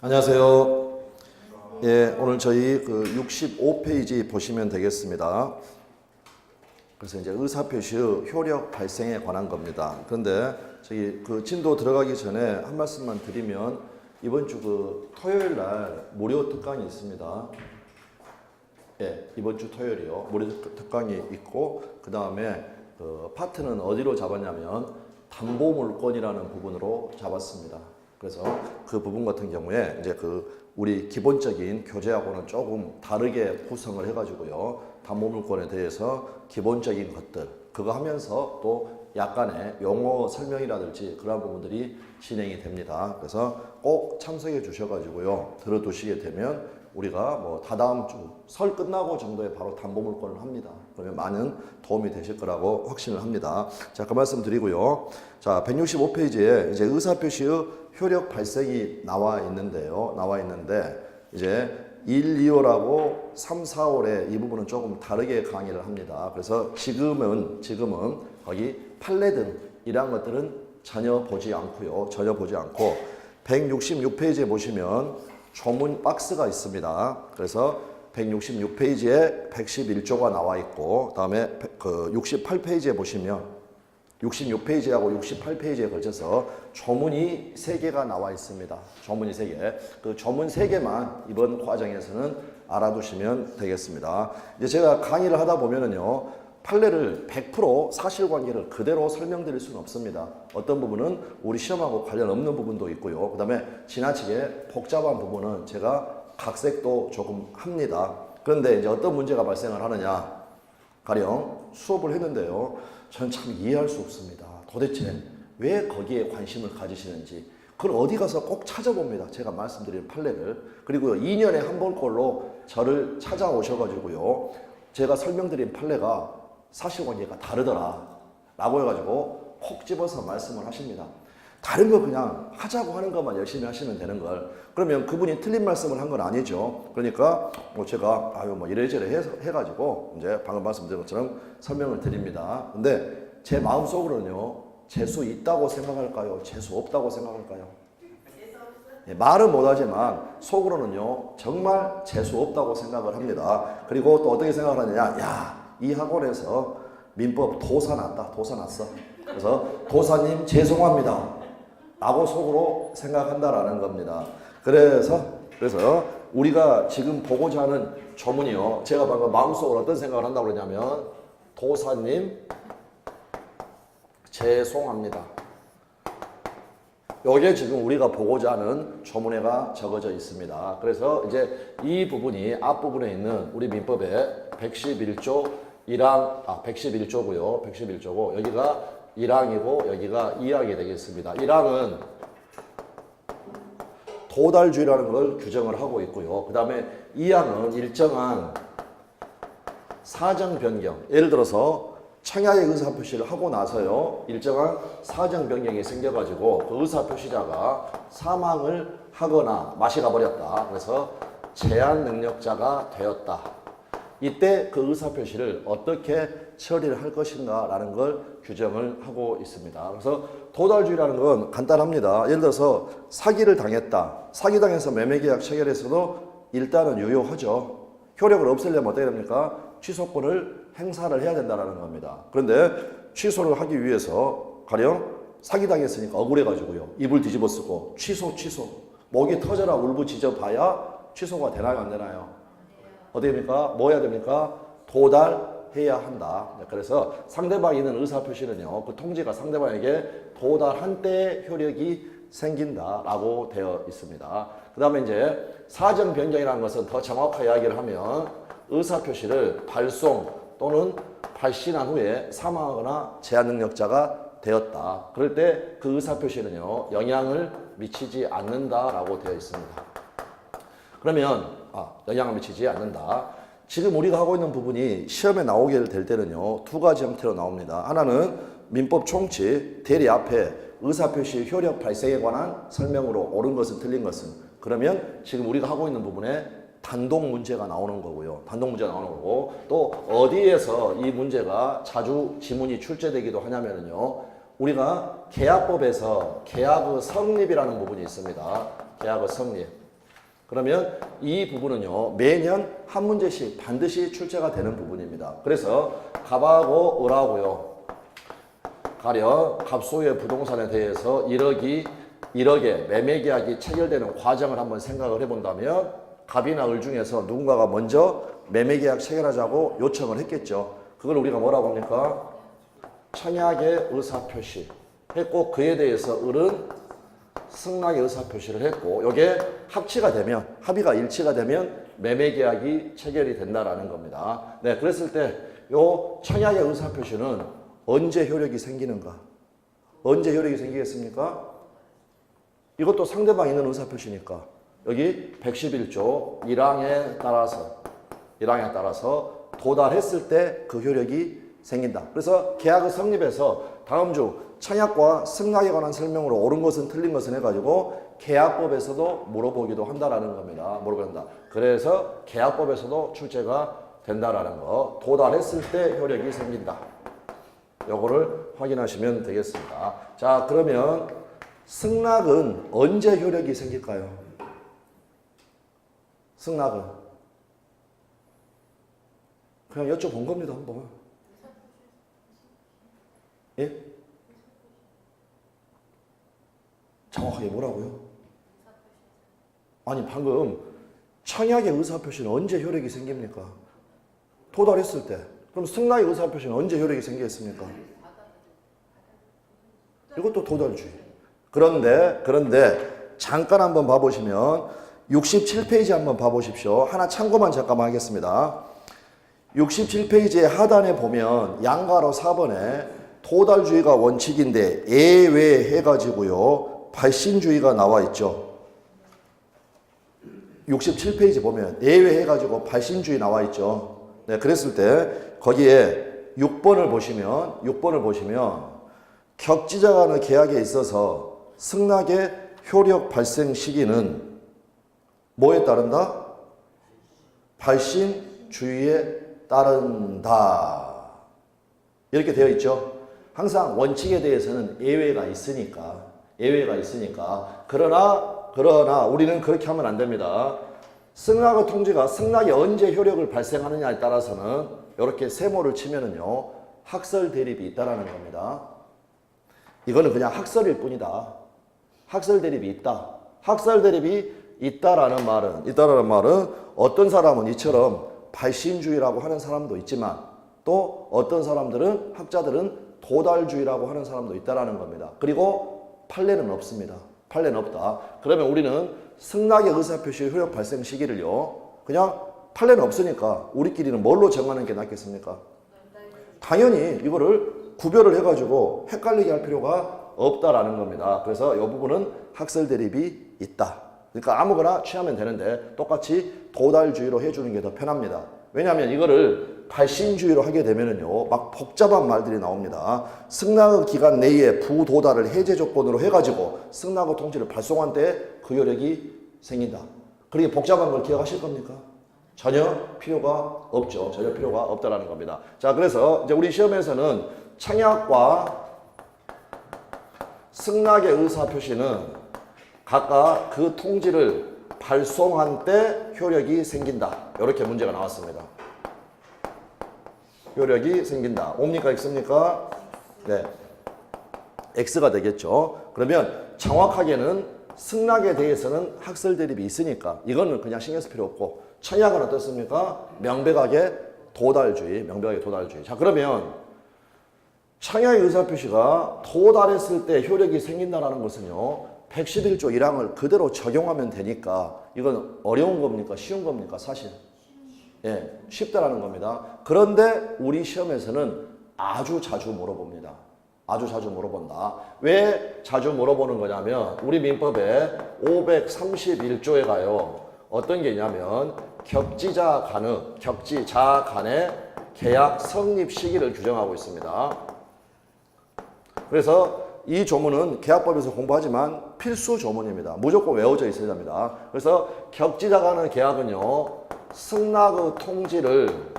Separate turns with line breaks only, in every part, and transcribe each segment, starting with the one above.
안녕하세요. 예, 오늘 저희 그 65페이지 보시면 되겠습니다. 그래서 이제 의사표시의 효력 발생에 관한 겁니다. 그런데 저기 그 진도 들어가기 전에 한 말씀만 드리면 이번 주 그 토요일 날 무료 특강이 있습니다. 예, 이번 주 토요일이요. 무료 특강이 있고 그 다음에 그 파트는 어디로 잡았냐면 담보물권이라는 부분으로 잡았습니다. 그래서 그 부분 같은 경우에 이제 그 우리 기본적인 교재하고는 조금 다르게 구성을 해가지고요. 담보물권에 대해서 기본적인 것들 그거 하면서 또 약간의 용어 설명이라든지 그런 부분들이 진행이 됩니다. 그래서 꼭 참석해 주셔가지고요. 들어두시게 되면 우리가 뭐 다다음 주 설 끝나고 정도에 바로 담보물권을 합니다. 그러면 많은 도움이 되실 거라고 확신을 합니다. 자, 그 말씀 드리고요. 자, 165페이지에 이제 의사표시의 효력 발생이 나와 있는데 이제 1, 2호라고 3, 4월에 이 부분은 조금 다르게 강의를 합니다. 그래서 지금은 거기 판례 등 이러한 것들은 전혀 보지 않고 166페이지에 보시면 조문 박스가 있습니다. 그래서 166페이지에 111조가 나와 있고 그다음에 그 68페이지에 보시면 66페이지하고 68페이지에 걸쳐서 조문이 3개가 나와 있습니다. 조문이 3개. 그 조문 3개만 이번 과정에서는 알아두시면 되겠습니다. 이제 제가 강의를 하다 보면은요. 판례를 100% 사실관계를 그대로 설명드릴 수는 없습니다. 어떤 부분은 우리 시험하고 관련 없는 부분도 있고요. 그 다음에 지나치게 복잡한 부분은 제가 각색도 조금 합니다. 그런데 이제 어떤 문제가 발생을 하느냐. 가령 수업을 했는데요. 저는 참 이해할 수 없습니다. 도대체 왜 거기에 관심을 가지시는지. 그걸 어디 가서 꼭 찾아봅니다. 제가 말씀드린 판례를. 그리고 2년에 한 번꼴로 저를 찾아오셔가지고요. 제가 설명드린 판례가 사실관계가 다르더라 라고 해가지고 콕 집어서 말씀을 하십니다. 다른 거 그냥 하자고 하는 것만 열심히 하시면 되는 걸. 그러면 그분이 틀린 말씀을 한 건 아니죠. 그러니까 뭐 제가 뭐 이래저래 해가지고 이제 방금 말씀드린 것처럼 설명을 드립니다. 근데 제 마음속으로는요. 재수 있다고 생각할까요? 재수 없다고 생각할까요? 예, 말은 못하지만 속으로는요. 정말 재수 없다고 생각을 합니다. 그리고 또 어떻게 생각을 하느냐. 야, 이 학원에서 민법 도사 났어. 그래서 도사님 죄송합니다. 라고 속으로 생각한다라는 겁니다. 그래서 우리가 지금 보고자 하는 조문이요. 제가 방금 마음속으로 어떤 생각을 한다고 그러냐면 도사님 죄송합니다. 요게 지금 우리가 보고자 하는 조문회가 적어져 있습니다. 그래서 이제 이 부분이 앞부분에 있는 우리 민법의 111조 111조고요. 111조고 여기가 1항이고 여기가 2항이 되겠습니다. 1항은 도달주의라는 걸 규정을 하고 있고요. 그 다음에 2항은 일정한 사정 변경. 예를 들어서 청약의 의사표시를 하고 나서요. 일정한 사정 변경이 생겨가지고 그 의사표시자가 사망을 하거나 맛이 가버렸다. 그래서 제한 능력자가 되었다. 이때 그 의사표시를 어떻게 처리를 할 것인가 라는 걸 규정을 하고 있습니다. 그래서 도달주의라는 건 간단합니다. 예를 들어서 사기를 당했다. 사기당해서 매매계약 체결해서도 일단은 유효하죠. 효력을 없애려면 어떻게 됩니까? 취소권을 행사를 해야 된다는 겁니다. 그런데 취소를 하기 위해서 가령 사기당했으니까 억울해가지고요. 이불 뒤집어 쓰고 취소. 목이 터져라 울부짖어 봐야 취소가 되나요 안 되나요? 어떻게 됩니까? 뭐 해야 됩니까? 도달해야 한다. 그래서 상대방이 있는 의사표시는요. 그 통지가 상대방에게 도달한 때의 효력이 생긴다라고 되어 있습니다. 그 다음에 이제 사정 변경이라는 것은 더 정확하게 이야기를 하면 의사표시를 발송 또는 발신한 후에 사망하거나 제한 능력자가 되었다. 그럴 때 그 의사표시는요. 영향을 미치지 않는다라고 되어 있습니다. 그러면 영향을 미치지 않는다. 지금 우리가 하고 있는 부분이 시험에 나오게 될 때는요. 2가지 형태로 나옵니다. 하나는 민법 총칙 대리 앞에 의사표시 효력 발생에 관한 설명으로 옳은 것은 틀린 것은 그러면 지금 우리가 하고 있는 부분에 단독 문제가 나오는 거고요. 단독 문제가 나오는 거고 또 어디에서 이 문제가 자주 지문이 출제되기도 하냐면요. 우리가 계약법에서 계약의 성립이라는 부분이 있습니다. 계약의 성립. 그러면 이 부분은요, 매년 한 문제씩 반드시 출제가 되는 부분입니다. 그래서 갑하고 을하고요, 가령 갑소유의 부동산에 대해서 1억의 매매계약이 체결되는 과정을 한번 생각을 해본다면 갑이나 을 중에서 누군가가 먼저 매매계약 체결하자고 요청을 했겠죠. 그걸 우리가 뭐라고 합니까? 청약의 의사표시 했고, 그에 대해서 을은 승낙의 의사표시를 했고, 이게 합의가 일치가 되면 매매계약이 체결이 된다라는 겁니다. 네, 그랬을 때 요 청약의 의사표시는 언제 효력이 생기는가? 언제 효력이 생기겠습니까? 이것도 상대방 있는 의사표시니까 여기 111조 1항에 따라서 도달했을 때 그 효력이 생긴다. 그래서 계약의 성립에서 다음 주 청약과 승낙에 관한 설명으로 옳은 것은 틀린 것은 해가지고 계약법에서도 물어보기도 한다라는 겁니다. 물어본다. 그래서 계약법에서도 출제가 된다라는 거. 도달했을 때 효력이 생긴다. 요거를 확인하시면 되겠습니다. 자, 그러면 승낙은 언제 효력이 생길까요? 승낙은 그냥 여쭤본 겁니다. 한번. 예? 정확하게 뭐라고요? 아니, 방금 청약의 의사표시는 언제 효력이 생깁니까? 도달했을 때. 그럼 승낙의 의사표시는 언제 효력이 생기겠습니까? 이것도 도달주의. 그런데 잠깐 한번 봐보시면 67페이지 한번 봐보십시오. 하나 참고만 잠깐만 하겠습니다. 67페이지의 하단에 보면 양가로 4번에 도달주의가 원칙인데 예외해가지고요 발신주의가 나와 있죠. 67페이지 보면 예외해가지고 발신주의 나와 있죠. 네, 그랬을 때 거기에 6번을 보시면 격지자 간의 계약에 있어서 승낙의 효력 발생 시기는 뭐에 따른다? 발신주의에 따른다. 이렇게 되어 있죠. 항상 원칙에 대해서는 예외가 있으니까. 그러나 우리는 그렇게 하면 안 됩니다. 승낙의 통지가 승낙이 언제 효력을 발생하느냐에 따라서는 이렇게 세모를 치면은요 학설 대립이 있다라는 겁니다. 이거는 그냥 학설일 뿐이다. 학설 대립이 있다. 학설 대립이 있다라는 말은 어떤 사람은 이처럼 발신주의라고 하는 사람도 있지만 또 어떤 사람들은 학자들은 도달주의라고 하는 사람도 있다라는 겁니다. 그리고 판례는 없습니다. 판례는 없다. 그러면 우리는 승낙의 의사표시 효력 발생 시기를요 그냥 판례는 없으니까 우리끼리는 뭘로 정하는 게 낫겠습니까? 당연히 이거를 구별을 해가지고 헷갈리게 할 필요가 없다라는 겁니다. 그래서 이 부분은 학설 대립이 있다. 그러니까 아무거나 취하면 되는데 똑같이 도달주의로 해주는 게 더 편합니다. 왜냐하면 이거를 발신주의로 하게 되면은요 막 복잡한 말들이 나옵니다. 승낙의 기간 내에 부도달을 해제 조건으로 해가지고 승낙의 통지를 발송한 때 그 효력이 생긴다. 그렇게 복잡한 걸 기억하실 겁니까? 전혀 필요가 없죠. 전혀 필요가 없다라는 겁니다. 자, 그래서 이제 우리 시험에서는 청약과 승낙의 의사표시는 각각 그 통지를 발송한 때 효력이 생긴다. 이렇게 문제가 나왔습니다. 효력이 생긴다. 옵니까? X입니까? 네. X가 되겠죠. 그러면 정확하게는 승낙에 대해서는 학설 대립이 있으니까 이거는 그냥 신경 쓸 필요 없고 청약은 어떻습니까? 명백하게 도달주의. 자, 그러면 청약의 의사표시가 도달했을 때 효력이 생긴다는 것은요 111조 1항을 그대로 적용하면 되니까 이건 어려운 겁니까? 쉬운 겁니까? 사실 예, 쉽다라는 겁니다. 그런데 우리 시험에서는 아주 자주 물어봅니다. 아주 자주 물어본다. 왜 자주 물어보는 거냐면 우리 민법에 531조에 가요. 어떤 게 있냐면 격지자 간의 계약 성립 시기를 규정하고 있습니다. 그래서 이 조문은 계약법에서 공부하지만 필수 조문입니다. 무조건 외워져 있어야 됩니다. 그래서 격지자 간의 계약은요 승낙의 통지를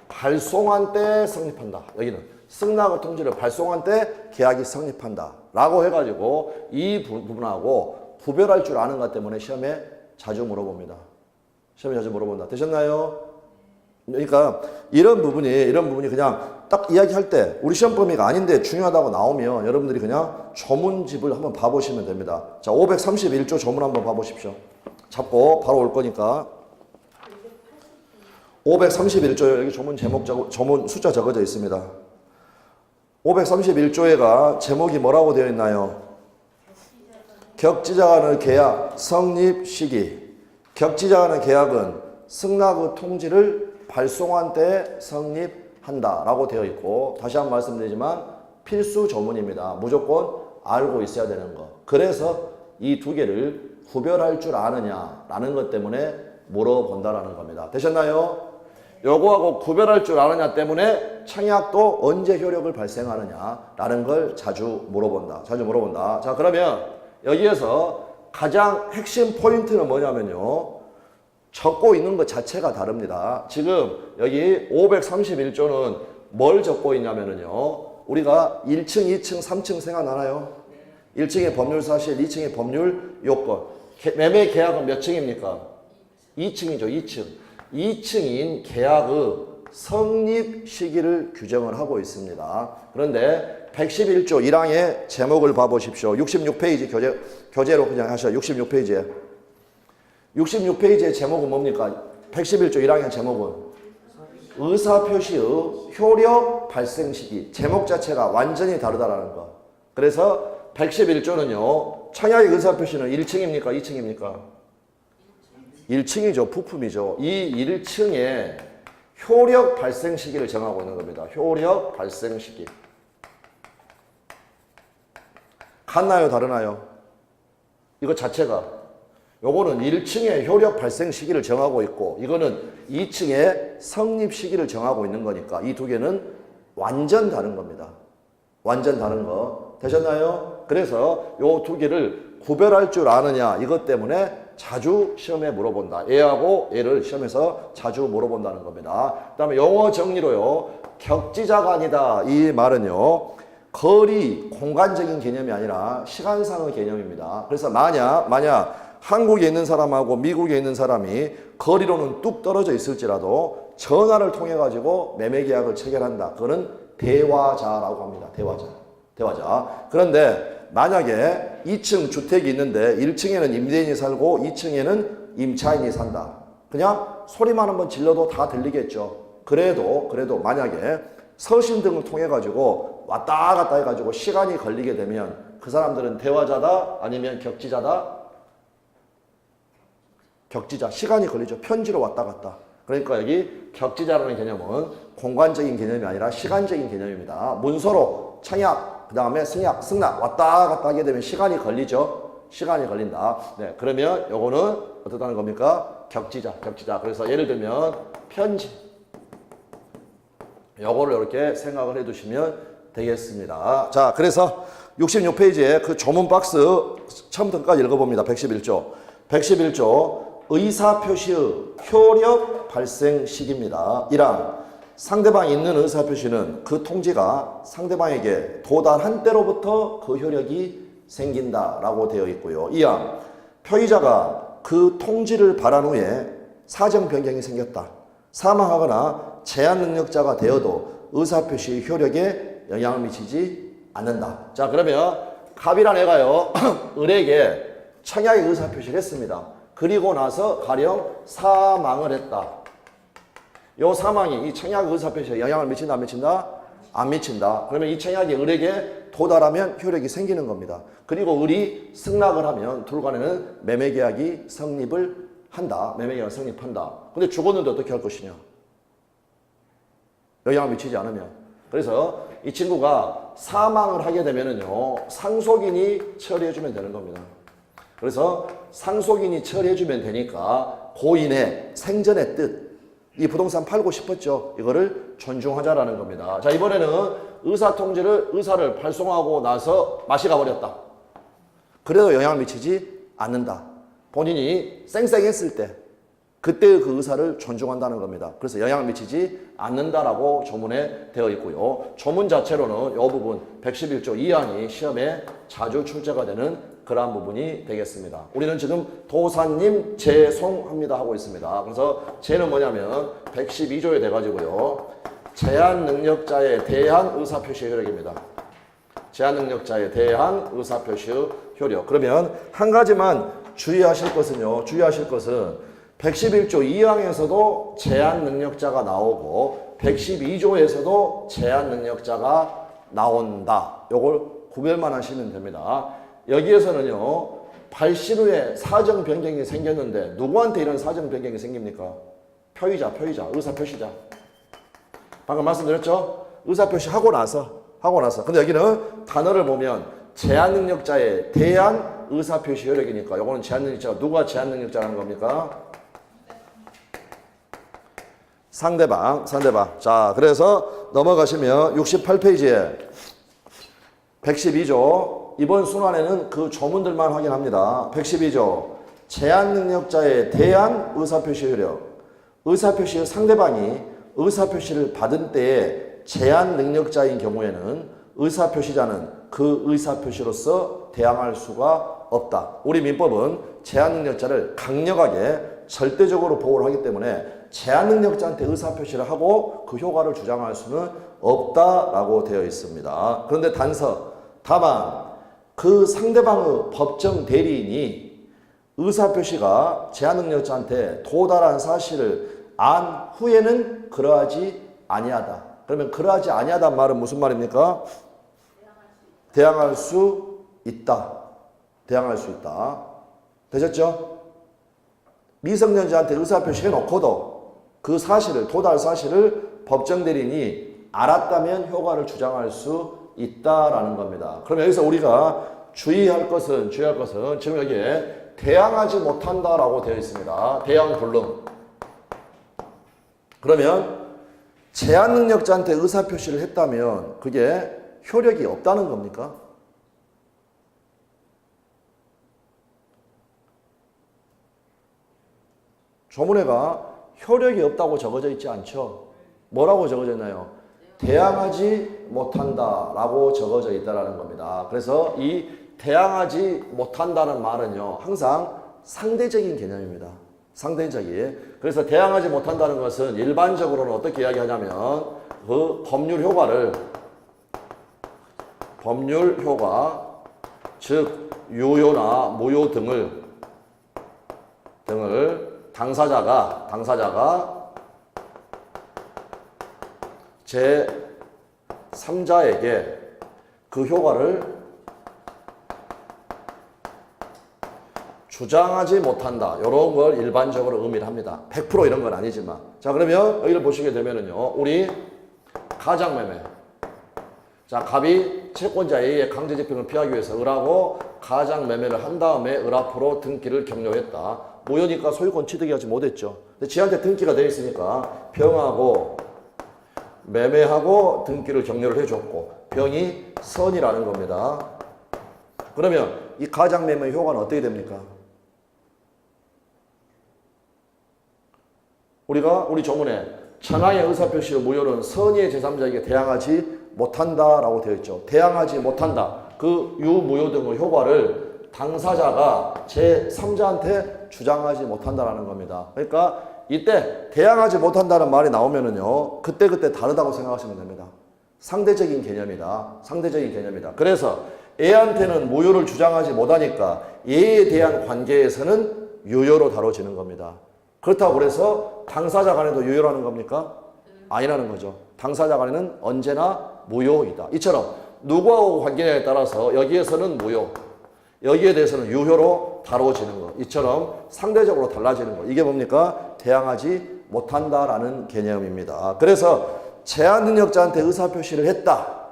발송한 때 성립한다. 여기는 승낙의 통지를 발송한 때 계약이 성립한다. 라고 해가지고 이 부분하고 구별할 줄 아는 것 때문에 시험에 자주 물어봅니다. 시험에 자주 물어본다. 되셨나요? 그러니까 이런 부분이 그냥 딱 이야기할 때 우리 시험 범위가 아닌데 중요하다고 나오면 여러분들이 그냥 조문집을 한번 봐보시면 됩니다. 자, 531조 조문 한번 봐보십시오. 잡고 바로 올 거니까. 531조 여기 조문 제목 조문 숫자 적어져 있습니다. 531조에가 제목이 뭐라고 되어 있나요? 격지자 간의 계약 성립 시기. 격지자 간의 계약은 승낙의 통지를 발송한 때에 성립한다 라고 되어 있고, 다시 한번 말씀드리지만 필수 조문입니다. 무조건 알고 있어야 되는 거. 그래서 이 두 개를 구별할 줄 아느냐 라는 것 때문에 물어본다라는 겁니다. 되셨나요? 요거하고 구별할 줄 아느냐 때문에 청약도 언제 효력을 발생하느냐 라는 걸 자주 물어본다. 자, 그러면 여기에서 가장 핵심 포인트는 뭐냐면요, 적고 있는 것 자체가 다릅니다. 지금 여기 531조는 뭘 적고 있냐면요, 우리가 1층, 2층, 3층 생각나나요? 1층의 법률 사실, 2층의 법률 요건. 매매 계약은 몇 층입니까? 2층이죠, 2층. 2층인 계약의 성립 시기를 규정을 하고 있습니다. 그런데 111조 1항의 제목을 봐보십시오. 66페이지 교재로 그냥 하셔요. 66페이지에. 66페이지의 제목은 뭡니까? 111조 1항의 제목은 의사표시의 효력 발생 시기. 제목 자체가 완전히 다르다라는 거. 그래서 111조는요, 청약의 의사표시는 1층입니까? 2층입니까? 1층이죠. 부품이죠. 이 1층에 효력 발생 시기를 정하고 있는 겁니다. 효력 발생 시기. 같나요? 다르나요? 이거 자체가. 요거는 1층에 효력 발생 시기를 정하고 있고, 이거는 2층에 성립 시기를 정하고 있는 거니까 이 두 개는 완전 다른 겁니다. 완전 다른 거. 되셨나요? 그래서 요 두 개를 구별할 줄 아느냐, 이것 때문에 자주 시험에 물어본다. 얘하고 얘를 시험에서 자주 물어본다는 겁니다. 그 다음에 용어 정리로요, 격지자가 아니다. 이 말은요, 거리, 공간적인 개념이 아니라 시간상의 개념입니다. 그래서 만약 한국에 있는 사람하고 미국에 있는 사람이 거리로는 뚝 떨어져 있을지라도 전화를 통해 가지고 매매 계약을 체결한다. 그거는 대화자라고 합니다. 대화자. 그런데 만약에 2층 주택이 있는데 1층에는 임대인이 살고 2층에는 임차인이 산다. 그냥 소리만 한번 질러도 다 들리겠죠. 그래도 만약에 서신 등을 통해 가지고 왔다 갔다 해 가지고 시간이 걸리게 되면 그 사람들은 대화자다 아니면 격지자다? 격지자. 시간이 걸리죠. 편지로 왔다 갔다. 그러니까 여기 격지자라는 개념은 공간적인 개념이 아니라 시간적인 개념입니다. 문서로 청약, 그 다음에 승낙 왔다 갔다 하게 되면 시간이 걸리죠. 시간이 걸린다. 네, 그러면 요거는 어떻다는 겁니까? 격지자. 그래서 예를 들면 편지. 요거를 이렇게 생각을 해 두시면 되겠습니다. 자, 그래서 66페이지에 그 조문 박스 처음부터 끝까지 읽어봅니다. 111조 의사표시의 효력 발생 시기입니다. 1항 상대방이 있는 의사표시는 그 통지가 상대방에게 도달한 때로부터 그 효력이 생긴다라고 되어 있고요. 2항 표의자가 그 통지를 발한 후에 사정 변경이 생겼다. 사망하거나 제한 능력자가 되어도 의사표시의 효력에 영향을 미치지 않는다. 자, 그러면 갑이란 애가요, 을에게 청약의 의사표시를 했습니다. 그리고 나서 가령 사망을 했다. 요 사망이 이 청약 의사표시에 영향을 미친다, 안 미친다? 안 미친다. 그러면 이 청약이 을에게 도달하면 효력이 생기는 겁니다. 그리고 을이 승낙을 하면 둘 간에는 매매계약이 성립을 한다. 매매계약이 성립한다. 근데 죽었는데 어떻게 할 것이냐? 영향을 미치지 않으면. 그래서 이 친구가 사망을 하게 되면은요, 상속인이 처리해주면 되는 겁니다. 그래서 상속인이 처리해주면 되니까 고인의 생전의 뜻, 이 부동산 팔고 싶었죠. 이거를 존중하자라는 겁니다. 자, 이번에는 의사를 발송하고 나서 맛이 가버렸다. 그래도 영향을 미치지 않는다. 본인이 쌩쌩했을 때, 그때의 그 의사를 존중한다는 겁니다. 그래서 영향을 미치지 않는다라고 조문에 되어 있고요. 조문 자체로는 이 부분 111조 2항이 시험에 자주 출제가 되는 그러한 부분이 되겠습니다. 우리는 지금 도사님 제송합니다 하고 있습니다. 그래서 제는 뭐냐면 112조에 돼가지고요. 제한 능력자에 대한 의사표시 효력입니다. 제한 능력자에 대한 의사표시 효력. 그러면 한 가지만 주의하실 것은요. 주의하실 것은 111조 2항에서도 제한 능력자가 나오고 112조에서도 제한 능력자가 나온다. 요걸 구별만 하시면 됩니다. 여기에서는요. 발신 후에 사정 변경이 생겼는데 누구한테 이런 사정 변경이 생깁니까? 표의자, 의사표시자. 방금 말씀드렸죠? 의사표시 하고 나서. 근데 여기는 단어를 보면 제한 능력자에 대한 의사표시 효력이니까 요거는 제한 능력자가 누가 제한 능력자라는 겁니까? 상대방. 자, 그래서 넘어가시면 68페이지에 112조 이번 순환에는 그 조문들만 확인합니다. 112조 제한 능력자에 대한 의사표시 효력. 의사표시의 상대방이 의사표시를 받은 때에 제한 능력자인 경우에는 의사표시자는 그 의사표시로서 대항할 수가 없다. 우리 민법은 제한 능력자를 강력하게 절대적으로 보호를 하기 때문에 제한 능력자한테 의사표시를 하고 그 효과를 주장할 수는 없다라고 되어 있습니다. 그런데 다만 그 상대방의 법정 대리인이 의사표시가 제한 능력자한테 도달한 사실을 안 후에는 그러하지 아니하다. 그러면 그러하지 아니하다는 말은 무슨 말입니까? 대항할 수 있다. 되셨죠? 미성년자한테 의사표시 해놓고도 그 사실을, 도달 사실을 법정 대리인이 알았다면 효과를 주장할 수 있다라는 겁니다. 그럼 여기서 우리가 주의할 것은 지금 여기에 대항하지 못한다라고 되어 있습니다. 대항 불능. 그러면 제한 능력자한테 의사표시를 했다면 그게 효력이 없다는 겁니까? 조문회가 효력이 없다고 적어져 있지 않죠? 뭐라고 적어져 있나요? 대항하지 못한다라고 적어져 있다는 겁니다. 그래서 이 대항하지 못한다는 말은요, 항상 상대적인 개념입니다. 상대적인. 그래서 대항하지 못한다는 것은 일반적으로는 어떻게 이야기하냐면 그 법률 효과, 즉 유효나 무효 등을 당사자가 제3자에게 그 효과를 주장하지 못한다. 이런 걸 일반적으로 의미를 합니다. 100% 이런 건 아니지만. 자, 그러면 여기를 보시게 되면은요, 우리 가장매매. 자, 갑이 채권자 A의 강제집행을 피하기 위해서 을하고 가장매매를 한 다음에 을 앞으로 등기를 격려했다. 무효니까 소유권 취득하지 못했죠. 근데 지한테 등기가 되어 있으니까 병하고 매매하고 등기를 격려를 해줬고 병이 선이라는 겁니다. 그러면 이 가장매매 효과는 어떻게 됩니까? 우리 조문에 천하의 의사표시의 무효는 선의의 제3자에게 대항하지 못한다라고 되어 있죠. 대항하지 못한다. 그 유무효 등의 효과를 당사자가 제3자한테 주장하지 못한다라는 겁니다. 그러니까 이때 대항하지 못한다는 말이 나오면은요, 그때 다르다고 생각하시면 됩니다. 상대적인 개념이다. 그래서 A한테는 무효를 주장하지 못하니까 A에 대한 관계에서는 유효로 다뤄지는 겁니다. 그렇다고 그래서 당사자 간에도 유효라는 겁니까? 아니라는 거죠. 당사자 간에는 언제나 무효이다. 이처럼 누구하고 관계냐에 따라서 여기에서는 무효, 여기에 대해서는 유효로 다뤄지는 것. 이처럼 상대적으로 달라지는 것. 이게 뭡니까? 대항하지 못한다라는 개념입니다. 그래서 제한 능력자한테 의사표시를 했다.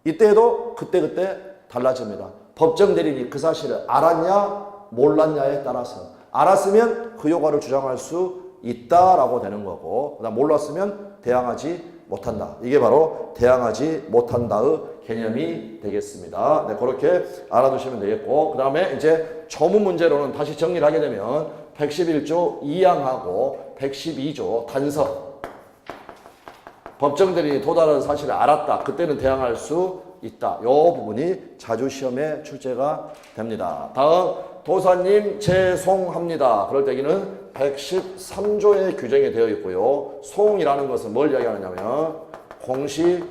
이때도 그때 달라집니다. 법정 대리인이 그 사실을 알았냐 몰랐냐에 따라서 알았으면 그 효과를 주장할 수 있다라고 되는 거고, 그다음 몰랐으면 대항하지 못한다. 이게 바로 대항하지 못한다의 개념이 되겠습니다. 네, 그렇게 알아두시면 되겠고, 그 다음에 이제 조문 문제로는 다시 정리를 하게 되면 111조 2항하고 112조 단서 법정 대리인이 도달한 사실을 알았다. 그때는 대항할 수 있다. 이 부분이 자주 시험에 출제가 됩니다. 다음 도사님 재송합니다. 그럴 때에는 113조의 규정이 되어 있고요. 송이라는 것은 뭘 이야기하느냐면 공시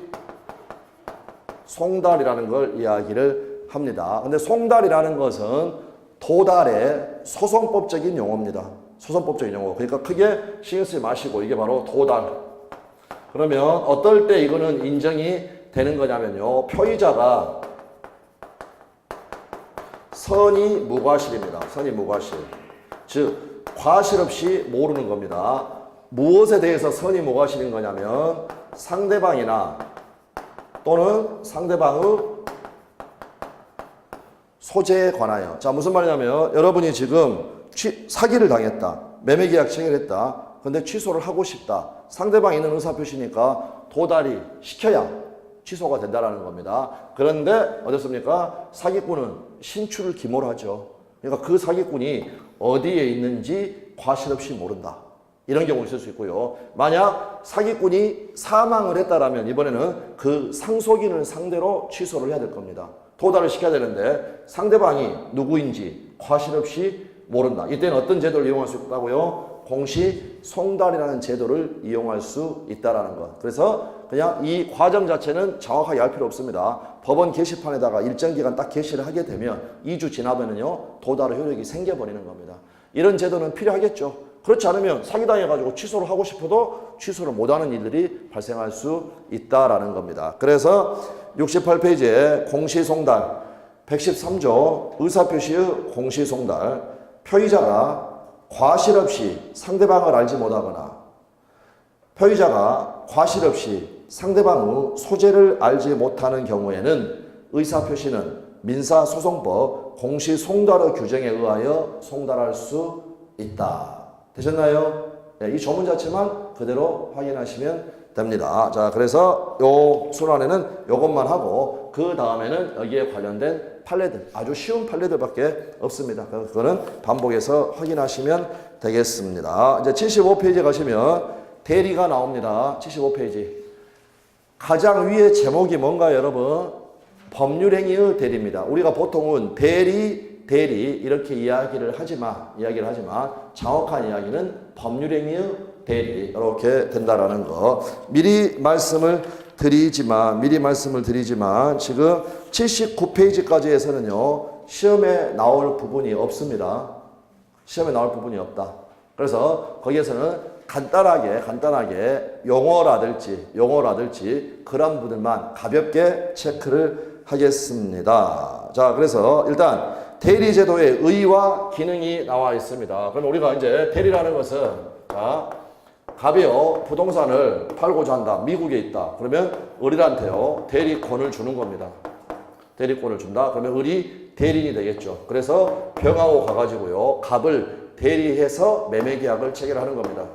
송달이라는 걸 이야기를 합니다. 근데 송달이라는 것은 도달의 소송법적인 용어입니다. 소송법적인 용어. 그러니까 크게 신경 쓰지 마시고 이게 바로 도달. 그러면 어떨 때 이거는 인정이 되는 거냐면요. 표의자가 선의 무과실입니다. 선의 무과실. 즉 과실 없이 모르는 겁니다. 무엇에 대해서 선의 무과실인 거냐면 상대방이나 또는 상대방의 소재에 관하여. 자, 무슨 말이냐면 여러분이 지금 사기를 당했다. 매매계약 체결했다. 근데 취소를 하고 싶다. 상대방이 있는 의사표시니까 도달이 시켜야 취소가 된다는 겁니다. 그런데 어떻습니까? 사기꾼은 신출을 기모를 하죠. 그러니까 그 사기꾼이 어디에 있는지 과실 없이 모른다. 이런 경우 있을 수 있고요. 만약 사기꾼이 사망을 했다라면 이번에는 그 상속인을 상대로 취소를 해야 될 겁니다. 도달을 시켜야 되는데 상대방이 누구인지 과실 없이 모른다. 이때는 어떤 제도를 이용할 수 있다고요? 공시 송달이라는 제도를 이용할 수 있다라는 것. 그래서 그냥 이 과정 자체는 정확하게 알 필요 없습니다. 법원 게시판에다가 일정 기간 딱 게시를 하게 되면 2주 지나면은요 도달의 효력이 생겨버리는 겁니다. 이런 제도는 필요하겠죠. 그렇지 않으면 사기당해가지고 취소를 하고 싶어도 취소를 못하는 일들이 발생할 수 있다라는 겁니다. 그래서 68페이지에 공시송달 113조 의사표시의 공시송달 표의자가 과실 없이 상대방을 알지 못하거나 표의자가 과실 없이 상대방의 소재를 알지 못하는 경우에는 의사표시는 민사소송법 공시송달의 규정에 의하여 송달할 수 있다. 되셨나요? 네, 이 조문 자체만 그대로 확인하시면 됩니다. 자, 그래서 요 순환에는 요것만 하고 그 다음에는 여기에 관련된 판례들, 아주 쉬운 판례들밖에 없습니다. 그거는 반복해서 확인하시면 되겠습니다. 이제 75페이지 가시면 대리가 나옵니다. 75페이지. 가장 위에 제목이 뭔가요, 여러분? 법률행위의 대리입니다. 우리가 보통은 대리 이렇게 이야기를 하지만 정확한 이야기는 법률행위의 대리 이렇게 된다라는 거. 미리 말씀을 드리지만 지금 79페이지까지 해서는요 시험에 나올 부분이 없습니다. 시험에 나올 부분이 없다. 그래서 거기에서는 간단하게 용어라든지 그런 부분만 가볍게 체크를 하겠습니다. 자, 그래서 일단 대리제도의 의의와 기능이 나와 있습니다. 그럼 우리가 이제 대리라는 것은 자, 갑이요 부동산을 팔고자 한다. 미국에 있다. 그러면 을한테요 대리권을 주는 겁니다. 대리권을 준다. 그러면 을이 대리인이 되겠죠. 그래서 병하고 가가지고요 갑을 대리해서 매매계약을 체결하는 겁니다.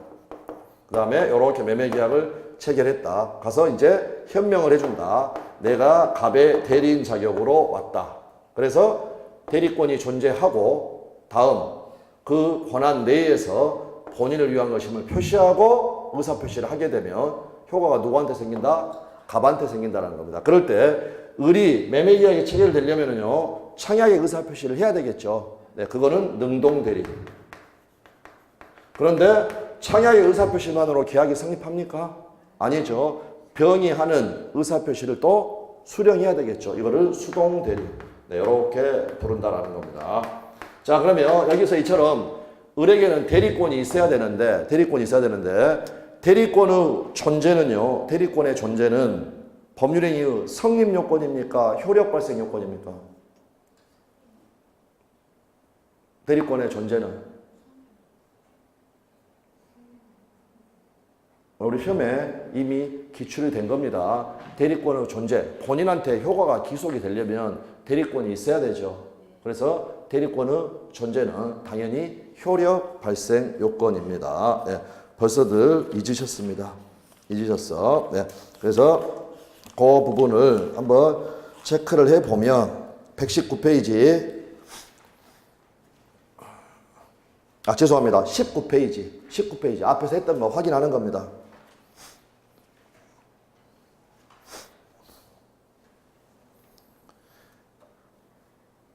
그 다음에 이렇게 매매계약을 체결했다. 가서 이제 현명을 해준다. 내가 갑의 대리인 자격으로 왔다. 그래서 대리권이 존재하고 다음 그 권한 내에서 본인을 위한 것임을 표시하고 의사표시를 하게 되면 효과가 누구한테 생긴다? 갑한테 생긴다는 겁니다. 그럴 때 을이 매매계약이 체결되려면요 청약의 의사표시를 해야 되겠죠. 네, 그거는 능동대리. 그런데 청약의 의사표시만으로 계약이 성립합니까? 아니죠. 병이 하는 의사표시를 또 수령해야 되겠죠. 이거를 수동대리. 네, 이렇게 부른다라는 겁니다. 자, 그러면 여기서 이처럼 을에게는 대리권이 있어야 되는데 대리권의 존재는 법률행위의 성립 요건입니까? 효력 발생 요건입니까? 대리권의 존재는 우리 시험에 이미 기출이 된 겁니다. 대리권의 존재, 본인한테 효과가 기속이 되려면 대리권이 있어야 되죠. 그래서 대리권의 존재는 당연히 효력 발생 요건입니다. 네, 벌써들 잊으셨습니다. 네, 그래서 그 부분을 한번 체크를 해보면 119페이지 죄송합니다. 19페이지. 19페이지. 앞에서 했던 거 확인하는 겁니다.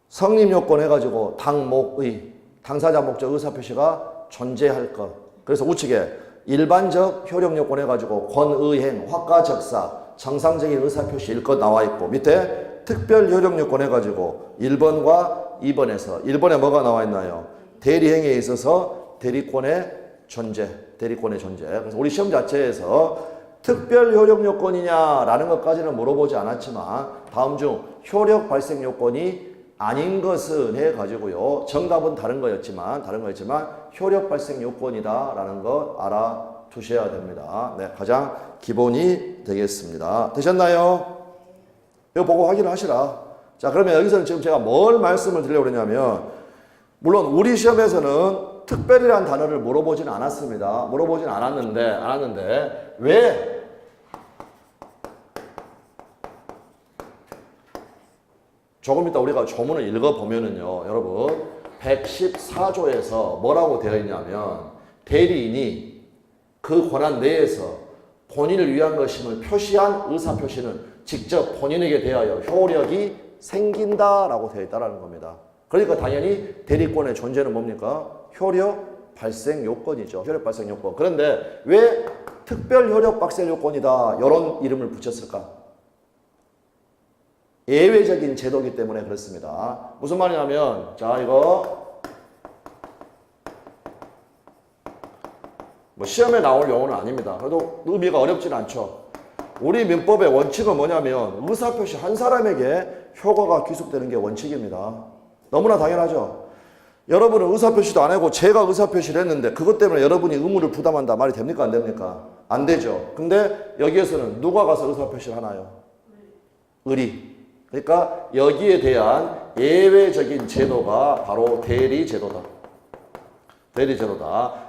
성립 요건 해가지고 당목의, 당사자 목적 의사표시가 존재할 것. 그래서 우측에 일반적 효력 요건 해가지고 권의행, 확가적사, 정상적인 의사표시일 것 나와 있고, 밑에 특별 효력 요건 해가지고 1번과 2번에서 1번에 뭐가 나와 있나요? 대리행위에 있어서 대리권의 존재. 그래서 우리 시험 자체에서 특별 효력 요건이냐라는 것까지는 물어보지 않았지만 다음 중 효력 발생 요건이 아닌 것은 해가지고요. 정답은 다른 거였지만 효력 발생 요건이다라는 거 알아두셔야 됩니다. 네, 가장 기본이 되겠습니다. 되셨나요? 이거 보고 확인을 하시라. 자, 그러면 여기서는 지금 제가 뭘 말씀을 드리려고 그러냐면, 물론 우리 시험에서는 특별이라는 단어를 물어보진 않았습니다. 물어보진 않았는데 왜 조금 이따 우리가 조문을 읽어보면은요, 여러분 114조에서 뭐라고 되어 있냐면, 대리인이 그 권한 내에서 본인을 위한 것임을 표시한 의사표시는 직접 본인에게 대하여 효력이 생긴다라고 되어 있다는 겁니다. 그러니까 당연히 대리권의 존재는 뭡니까? 효력 발생 요건이죠. 효력 발생 요건. 그런데 왜 특별 효력 발생 요건이다 이런 이름을 붙였을까? 예외적인 제도이기 때문에 그렇습니다. 무슨 말이냐면, 자, 이거 뭐 시험에 나올 용어는 아닙니다. 그래도 의미가 어렵지는 않죠. 우리 민법의 원칙은 뭐냐면 의사표시 한 사람에게 효과가 귀속되는 게 원칙입니다. 너무나 당연하죠. 여러분은 의사표시도 안 하고 제가 의사표시를 했는데 그것 때문에 여러분이 의무를 부담한다 말이 됩니까? 안 됩니까? 안 되죠. 근데 여기에서는 누가 가서 의사표시를 하나요? 의리. 그러니까 여기에 대한 예외적인 제도가 바로 대리제도다.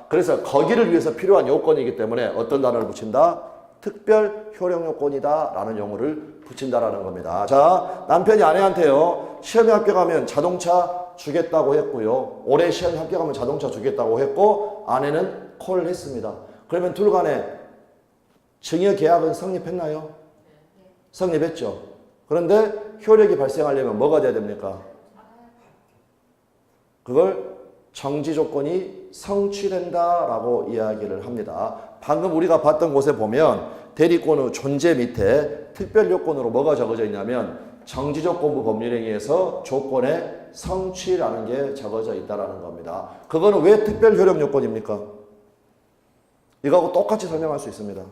그래서 거기를 위해서 필요한 요건이기 때문에 어떤 단어를 붙인다? 특별 효력 요건이다 라는 용어를 붙인다라는 겁니다. 자, 남편이 아내한테요, 시험에 합격하면 자동차 주겠다고 했고요, 올해 시험에 합격하면 자동차 주겠다고 했고, 아내는 콜을 했습니다. 그러면 둘 간에 증여 계약은 성립했나요? 성립했죠. 그런데 효력이 발생하려면 뭐가 돼야 됩니까? 그걸 정지 조건이 성취된다라고 이야기를 합니다. 방금 우리가 봤던 곳에 보면 대리권의 존재 밑에 특별 요건으로 뭐가 적어져 있냐면 정지조건부 법률행위에서 조건의 성취라는 게 적어져 있다는 겁니다. 그거는 왜 특별 효력 요건입니까? 이거하고 똑같이 설명할 수 있습니다.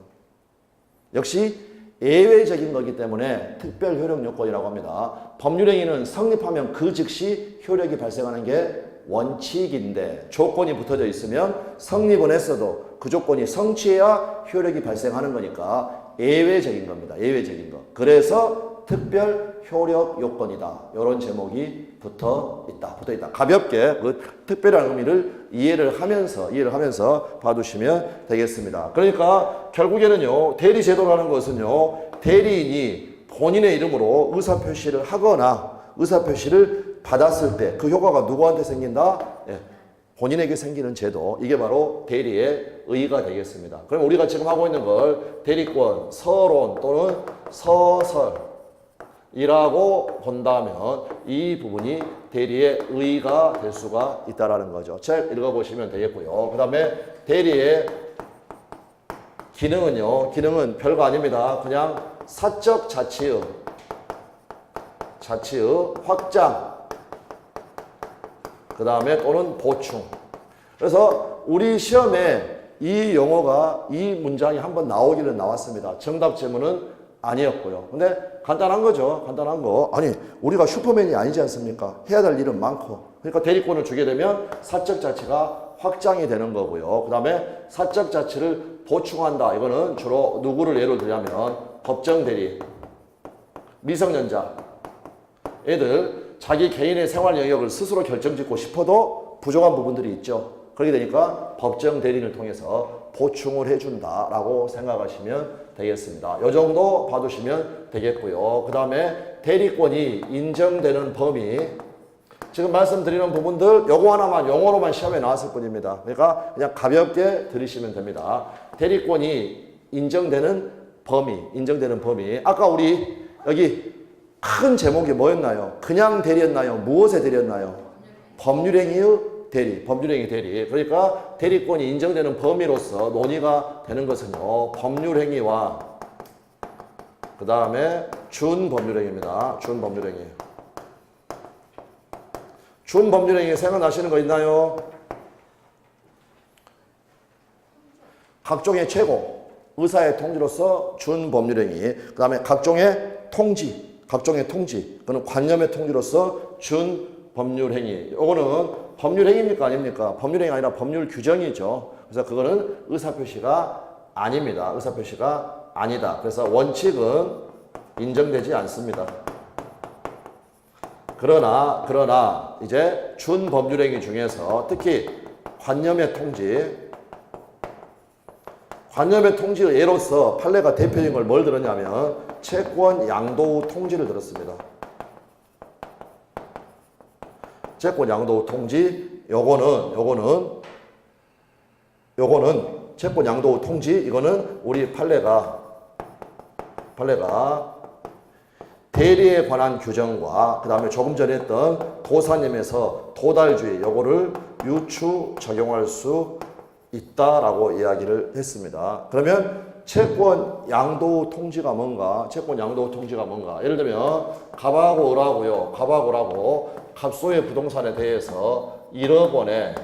역시 예외적인 거기 때문에 특별 효력 요건이라고 합니다. 법률행위는 성립하면 그 즉시 효력이 발생하는 게 원칙인데, 조건이 붙어져 있으면 성립은 했어도 그 조건이 성취해야 효력이 발생하는 거니까 예외적인 겁니다. 예외적인 거. 그래서 특별 효력 요건이다. 이런 제목이 붙어 있다. 가볍게 그 특별한 의미를 이해를 하면서 봐두시면 되겠습니다. 그러니까 결국에는요, 대리제도라는 것은요, 대리인이 본인의 이름으로 의사표시를 하거나 의사표시를 받았을 때 그 효과가 누구한테 생긴다? 본인에게 생기는 제도. 이게 바로 대리의 의의가 되겠습니다. 그럼 우리가 지금 하고 있는 걸 대리권, 서론 또는 서설이라고 본다면 이 부분이 대리의 의의가 될 수가 있다는 거죠. 책 읽어보시면 되겠고요. 그 다음에 대리의 기능은 별거 아닙니다. 그냥 사적 자치의 확장, 그 다음에 또는 보충. 그래서 우리 시험에 이 용어가, 이 문장이 한번 나오기는 나왔습니다. 정답 질문은 아니었고요. 근데 간단한 거죠. 간단한 거. 아니, 우리가 슈퍼맨이 아니지 않습니까? 해야 될 일은 많고. 그러니까 대리권을 주게 되면 사적 자치가 확장이 되는 거고요. 그 다음에 사적 자치를 보충한다. 이거는 주로 누구를 예로 들자면 법정 대리, 미성년자, 애들 자기 개인의 생활 영역을 스스로 결정짓고 싶어도 부족한 부분들이 있죠. 그렇게 되니까 법정 대리인을 통해서 보충을 해준다라고 생각하시면 되겠습니다. 이 정도 봐두시면 되겠고요. 그 다음에 대리권이 인정되는 범위, 지금 말씀드리는 부분들 요거 하나만 용어로만 시험에 나왔을 뿐입니다. 그러니까 그냥 가볍게 들으시면 됩니다. 대리권이 인정되는 범위. 아까 우리 여기 큰 제목이 뭐였나요? 그냥 대리였나요? 무엇에 대리였나요? 법률행위의 대리, 법률행위 대리. 그러니까 대리권이 인정되는 범위로서 논의가 되는 것은요, 법률행위와 그 다음에 준법률행위입니다. 준법률행위. 준법률행위 생각나시는 거 있나요? 각종의 최고, 의사의 통지로서 준법률행위. 그 다음에 각종의 통지. 그거는 관념의 통지로서 준법률행위. 요거는 법률행위입니까? 아닙니까? 법률행위 아니라 법률 규정이죠. 그래서 그거는 의사표시가 아닙니다. 의사표시가 아니다. 그래서 원칙은 인정되지 않습니다. 그러나 이제 준법률행위 중에서 특히 관념의 통지의 예로서 판례가 대표적인 걸 뭘 들었냐면 채권 양도 통지를 들었습니다. 채권 양도 통지 요거는 채권 양도 통지 이거는 우리 판례가 대리에 관한 규정과 그 다음에 조금 전에 했던 도사님에서 도달주의 요거를 유추 적용할 수 있다라고 이야기를 했습니다. 그러면 채권 양도 통지가 뭔가? 예를 들면 갑하고 을하고 갑소의 부동산에 대해서 1억 원에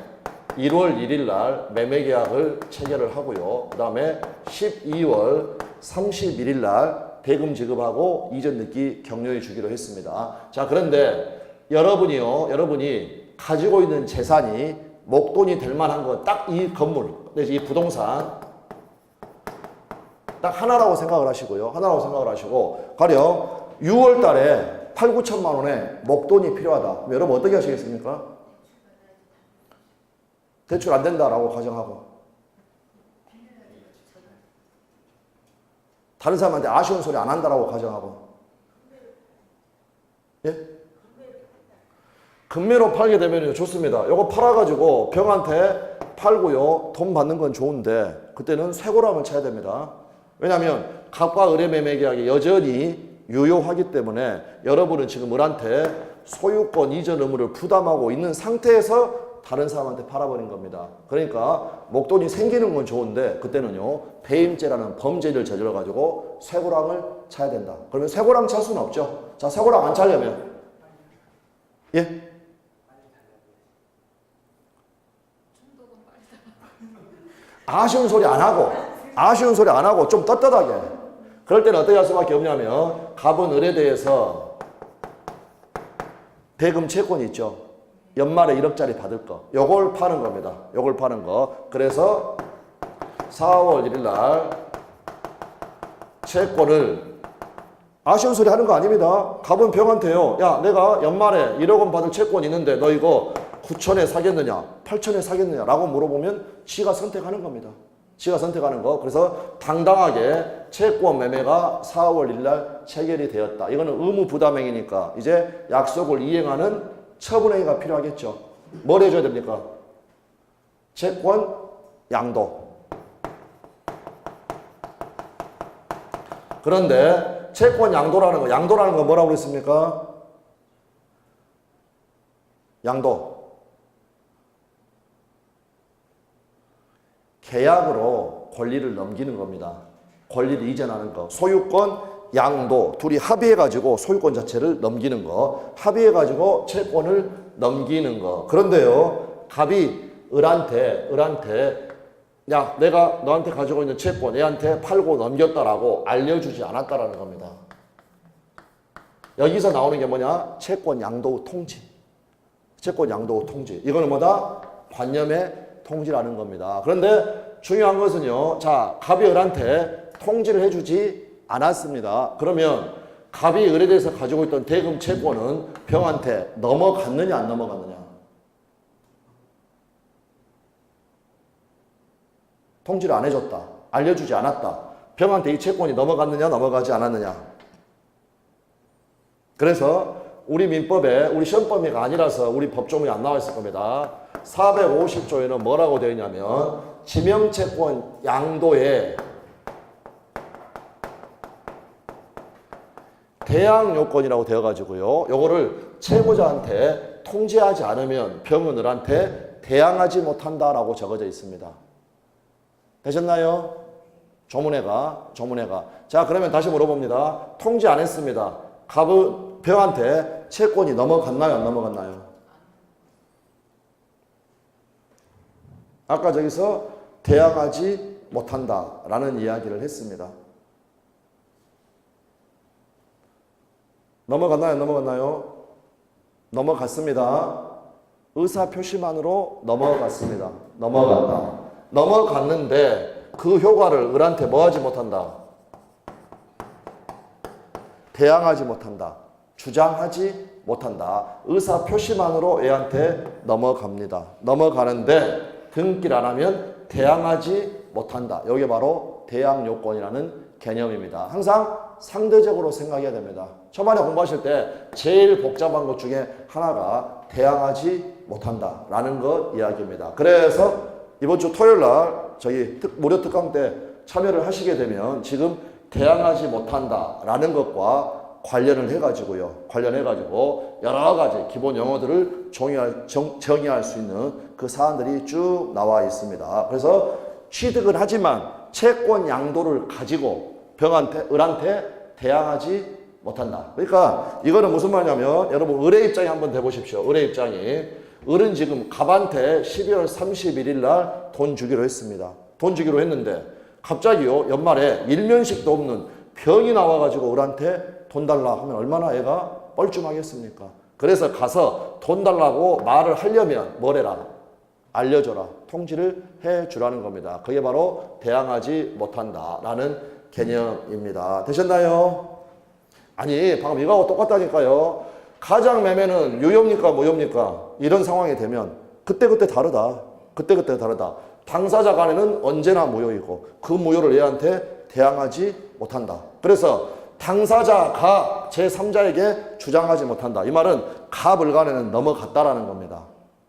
1월 1일 날 매매계약을 체결을 하고요. 그 다음에 12월 31일 날 대금 지급하고 이전 늦기 격려해 주기로 했습니다. 자, 그런데 여러분이 가지고 있는 재산이 목돈이 될 만한 건 딱 이 건물, 이 부동산 딱 하나라고 생각을 하시고 가령 6월 달에 8, 9천만 원의 목돈이 필요하다. 그럼 여러분 어떻게 하시겠습니까? 대출 안 된다라고 가정하고 다른 사람한테 아쉬운 소리 안 한다라고 가정하고 예? 금매로 팔게 되면 좋습니다. 요거 팔아가지고 병한테 팔고요. 돈 받는 건 좋은데 그때는 쇠고랑을 쳐야 됩니다. 왜냐하면 갑과 을의 매매 계약이 여전히 유효하기 때문에 여러분은 지금 을한테 소유권 이전 의무를 부담하고 있는 상태에서 다른 사람한테 팔아버린 겁니다. 그러니까 목돈이 생기는 건 좋은데 그때는요 배임죄라는 범죄를 저질러가지고 쇠고랑을 쳐야 된다. 그러면 쇠고랑 찰 수는 없죠. 자, 쇠고랑 안 차려면 예? 아쉬운 소리 안 하고 좀 떳떳하게. 그럴 때는 어떻게 할 수밖에 없냐면 갑은 을에 대해서 대금 채권이 있죠. 연말에 1억짜리 받을 거. 요걸 파는 겁니다. 그래서 4월 1일 날 채권을 아쉬운 소리 하는 거 아닙니다. 갑은 병한테요. 야, 내가 연말에 1억 원 받을 채권이 있는데 너 이거 9천에 사겠느냐? 8천에 사겠느냐? 라고 물어보면 지가 선택하는 겁니다. 그래서 당당하게 채권 매매가 4월 1일 날 체결이 되었다. 이거는 의무 부담행위니까 이제 약속을 이행하는 처분행위가 필요하겠죠. 뭘 해줘야 됩니까? 채권 양도. 그런데 채권 양도라는 거 뭐라고 그랬습니까? 양도. 계약으로 권리를 넘기는 겁니다. 권리를 이전하는 거. 소유권, 양도 둘이 합의해가지고 소유권 자체를 넘기는 거. 합의해가지고 채권을 넘기는 거. 그런데요, 갑이 을한테 야, 내가 너한테 가지고 있는 채권 얘한테 팔고 넘겼다라고 알려주지 않았다라는 겁니다. 여기서 나오는 게 뭐냐? 채권 양도 통지. 이거는 뭐다? 관념의 통지라는 겁니다. 그런데 중요한 것은요. 자, 갑이 을한테 통지를 해주지 않았습니다. 그러면 갑이 을에 대해서 가지고 있던 대금 채권은 병한테 넘어갔느냐 안 넘어갔느냐? 통지를 안 해줬다. 알려주지 않았다. 병한테 이 채권이 넘어갔느냐 넘어가지 않았느냐? 그래서 우리 민법에 우리 시험범위가 아니라서 우리 법조문이 안 나와 있을 겁니다. 450조에는 뭐라고 되어 있냐면 지명채권 양도에 대항 요건이라고 되어가지고요. 요거를 채무자한테 통지하지 않으면 병은을한테 대항하지 못한다라고 적어져 있습니다. 되셨나요? 조문회가. 자, 그러면 다시 물어봅니다. 통지 안 했습니다. 병한테 채권이 넘어갔나요? 안 넘어갔나요? 아까 저기서 대항하지 못한다라는 이야기를 했습니다. 넘어갔나요? 넘어갔나요? 넘어갔습니다. 의사표시만으로 넘어갔습니다. 넘어갔다. 넘어갔는데 그 효과를 을한테 뭐 하지 못한다? 대항하지 못한다. 주장하지 못한다. 의사표시만으로 애한테 넘어갑니다. 넘어가는데 등기를 안 하면 대항하지 못한다. 이게 바로 대항요건이라는 개념입니다. 항상 상대적으로 생각해야 됩니다. 초반에 공부하실 때 제일 복잡한 것 중에 하나가 대항하지 못한다라는 것 이야기입니다. 그래서 이번 주 토요일 날 저희 무료 특강 때 참여를 하시게 되면 지금 대항하지 못한다라는 것과 관련을 해가지고요. 관련해가지고 여러 가지 기본 용어들을 정의할 수 있는 그 사안들이 쭉 나와 있습니다. 그래서 취득을 하지만 채권 양도를 가지고 을한테 대항하지 못한다. 그러니까 이거는 무슨 말이냐면 여러분 을의 입장에 한번 대보십시오. 을의 입장이 을은 지금 갑한테 12월 31일 날 돈 주기로 했습니다. 돈 주기로 했는데 갑자기요 연말에 일면식도 없는 병이 나와가지고 을한테 돈 달라 하면 얼마나 애가 뻘쭘하겠습니까? 그래서 가서 돈 달라고 말을 하려면 뭐래라? 알려줘라. 통지를 해주라는 겁니다. 그게 바로 대항하지 못한다라는 개념입니다. 되셨나요? 아니 방금 이거하고 똑같다니까요. 가장매매는 유효입니까 무효입니까? 이런 상황이 되면 그때그때 다르다. 그때그때 다르다. 당사자 간에는 언제나 무효이고 그 무효를 얘한테 대항하지 못한다. 그래서 당사자가 제3자에게 주장하지 못한다. 이 말은 갑을 간에는 넘어갔다라는 겁니다.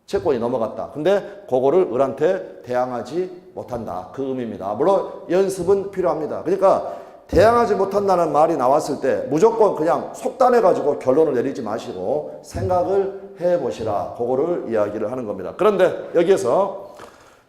채권이 넘어갔다. 근데 그거를 을한테 대항하지 못한다. 그 의미입니다. 물론 연습은 필요합니다. 그러니까 대항하지 못한다는 말이 나왔을 때 무조건 그냥 속단해가지고 결론을 내리지 마시고 생각을 해보시라. 그거를 이야기를 하는 겁니다. 그런데 여기에서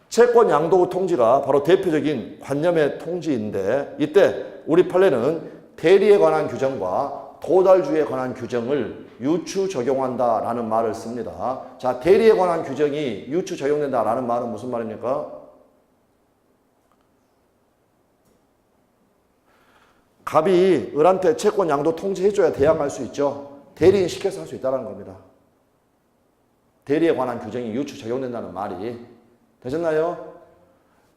채권 양도 통지가 바로 대표적인 관념의 통지인데 이때 우리 판례는 대리에 관한 규정과 도달주의에 관한 규정을 유추 적용한다라는 말을 씁니다. 자, 대리에 관한 규정이 유추 적용된다라는 말은 무슨 말입니까? 갑이 을한테 채권 양도 통지해줘야 대항할 수 있죠. 대리인 시켜서 할 수 있다는 겁니다. 대리에 관한 규정이 유추 적용된다는 말이 되셨나요?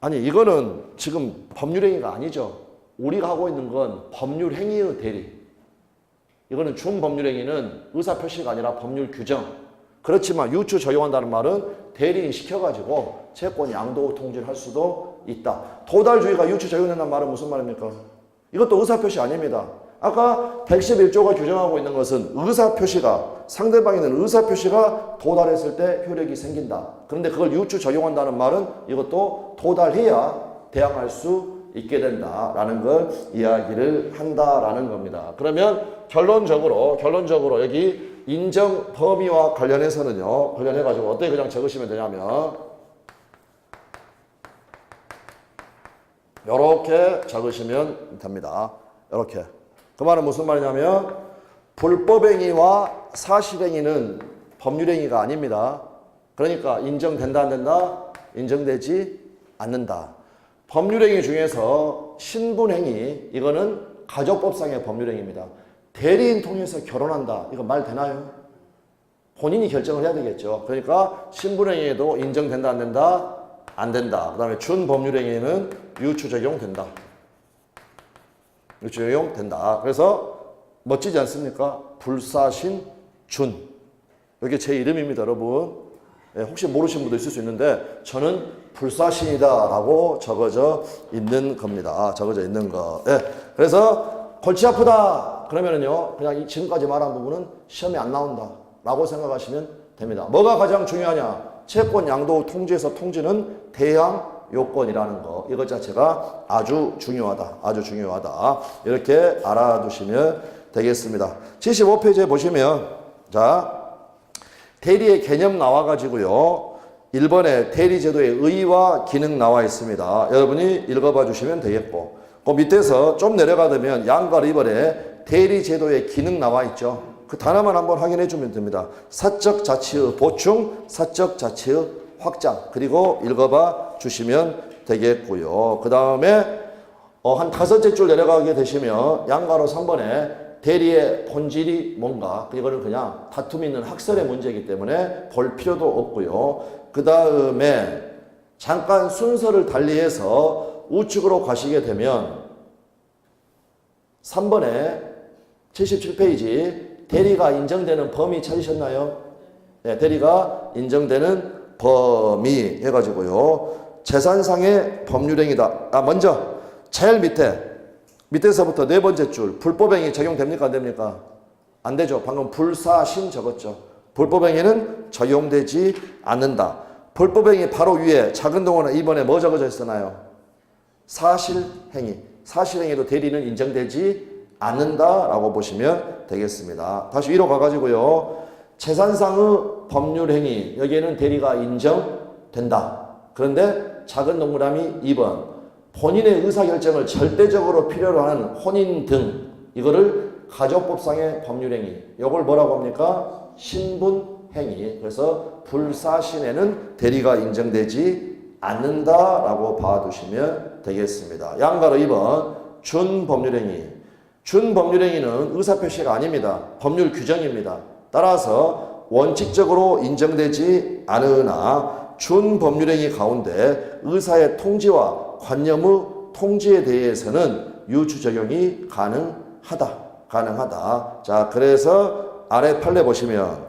아니 이거는 지금 법률행위가 아니죠. 우리가 하고 있는 건 법률행위의 대리. 이거는 준법률행위는 의사표시가 아니라 법률 규정. 그렇지만 유추 적용한다는 말은 대리인 시켜가지고 채권 양도 통지를 할 수도 있다. 도달주의가 유추 적용된다는 말은 무슨 말입니까? 이것도 의사표시 아닙니다. 아까 111조가 규정하고 있는 것은 의사표시가 상대방에 있는 의사표시가 도달했을 때 효력이 생긴다. 그런데 그걸 유추 적용한다는 말은 이것도 도달해야 대항할 수 있게 된다라는 걸 이야기를 한다라는 겁니다. 그러면 결론적으로 여기 인정 범위와 관련해서는요. 관련해가지고 어떻게 그냥 적으시면 되냐면 이렇게 적으시면 됩니다. 이렇게. 그 말은 무슨 말이냐면 불법행위와 사실행위는 법률행위가 아닙니다. 그러니까 인정된다 안 된다? 인정되지 않는다. 법률행위 중에서 신분행위 이거는 가족법상의 법률행위입니다. 대리인 통해서 결혼한다. 이거 말 되나요? 본인이 결정을 해야 되겠죠. 그러니까 신분행위에도 인정된다 안 된다? 안 된다. 그 다음에 준법률행위는 유추 적용된다. 유추 적용된다. 그래서 멋지지 않습니까? 불사신 준. 이게 제 이름입니다, 여러분. 예, 혹시 모르시는 분도 있을 수 있는데 저는 불사신이다 라고 적어져 있는 겁니다. 적어져 있는 거. 예, 그래서 골치 아프다. 된다. 그러면은요, 그냥 지금까지 말한 부분은 시험에 안 나온다. 라고 생각하시면 됩니다. 뭐가 가장 중요하냐? 채권 양도 통지에서 통지는 대항 요건이라는 거. 이것 자체가 아주 중요하다. 아주 중요하다. 이렇게 알아두시면 되겠습니다. 75페이지에 보시면, 자, 대리의 개념 나와가지고요. 1번에 대리제도의 의의와 기능 나와 있습니다. 여러분이 읽어봐 주시면 되겠고, 그 밑에서 좀 내려가면 양과 2번에 대리제도의 기능 나와 있죠. 그 단어만 한번 확인해 주면 됩니다. 사적 자치의 보충, 사적 자치의 확장. 그리고 읽어봐 주시면 되겠고요. 그 다음에 한 5째 줄 내려가게 되시면 양가로 3번에 대리의 본질이 뭔가, 이거는 그냥 다툼 있는 학설의 문제이기 때문에 볼 필요도 없고요. 그 다음에 잠깐 순서를 달리해서 우측으로 가시게 되면 3번에 77페이지 대리가 인정되는 범위 찾으셨나요? 네, 대리가 인정되는 범위 해가지고요. 재산상의 법률행위다. 먼저 제일 밑에서부터 4번째 줄 불법행위 적용됩니까? 안 됩니까? 안 되죠. 방금 불사신 적었죠. 불법행위는 적용되지 않는다. 불법행위 바로 위에 작은 동어는 2번에 뭐 적어져 있었나요? 사실행위. 사실행위도 대리는 인정되지 않는다라고 보시면 되겠습니다. 다시 위로 가가지고요. 재산상의 법률행위, 여기에는 대리가 인정된다. 그런데 작은 동그라미 2번, 본인의 의사결정을 절대적으로 필요로 하는 혼인 등, 이거를 가족법상의 법률행위, 이걸 뭐라고 합니까? 신분행위. 그래서 불사신에는 대리가 인정되지 않는다라고 봐두시면 되겠습니다. 양가로 2번, 준법률행위. 준법률행위는 의사표시가 아닙니다. 법률 규정입니다. 따라서 원칙적으로 인정되지 않으나 준법률행위 가운데 의사의 통지와 관념의 통지에 대해서는 유추 적용이 가능하다. 자, 그래서 아래 판례 보시면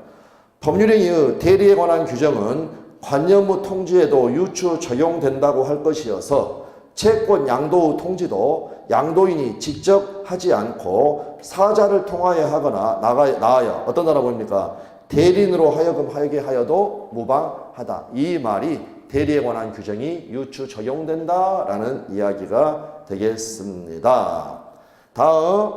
법률행위의 대리에 관한 규정은 관념의 통지에도 유추 적용된다고 할 것이어서 채권 양도의 통지도 양도인이 직접 하지 않고 사자를 통하여 하거나 나아여 어떤 단어 보입니까? 대리인으로 하여금 하게 하여도 무방하다. 이 말이 대리에 관한 규정이 유추 적용된다라는 이야기가 되겠습니다. 다음,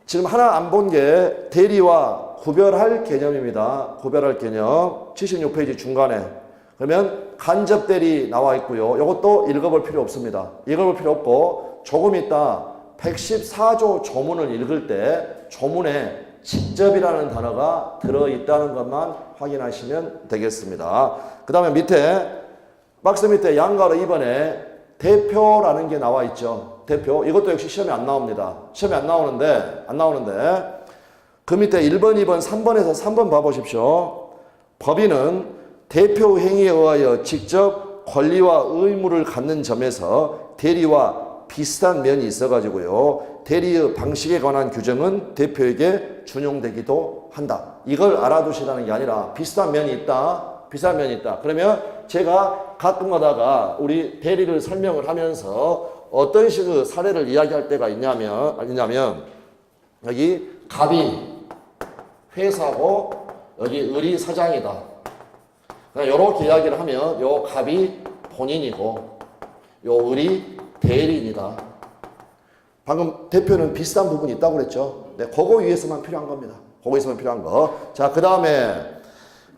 지금 하나 안 본 게 대리와 구별할 개념입니다. 구별할 개념 76페이지 중간에. 그러면 간접 대리 나와 있고요. 이것도 읽어볼 필요 없습니다. 읽어볼 필요 없고 조금 이따 114조 조문을 읽을 때 조문에 직접이라는 단어가 들어있다는 것만 확인하시면 되겠습니다. 그 다음에 밑에 박스 밑에 양가로 2번에 대표라는 게 나와 있죠. 대표. 이것도 역시 시험에 안 나옵니다. 시험에 안 나오는데 그 밑에 1번, 2번, 3번에서 3번 봐보십시오. 법인은 대표 행위에 의하여 직접 권리와 의무를 갖는 점에서 대리와 비슷한 면이 있어가지고요. 대리의 방식에 관한 규정은 대표에게 준용되기도 한다. 이걸 알아두시라는 게 아니라 비슷한 면이 있다. 그러면 제가 가끔 가다가 우리 대리를 설명을 하면서 어떤 식의 사례를 이야기할 때가 있냐면 여기 갑이 회사고 여기 을이 사장이다. 이렇게 이야기를 하면 요 갑이 본인이고 요 을이 대리인이다. 방금 대표는 비슷한 부분이 있다고 그랬죠. 네, 그거 위해서만 필요한 겁니다. 거기서만 필요한 거. 자, 그 다음에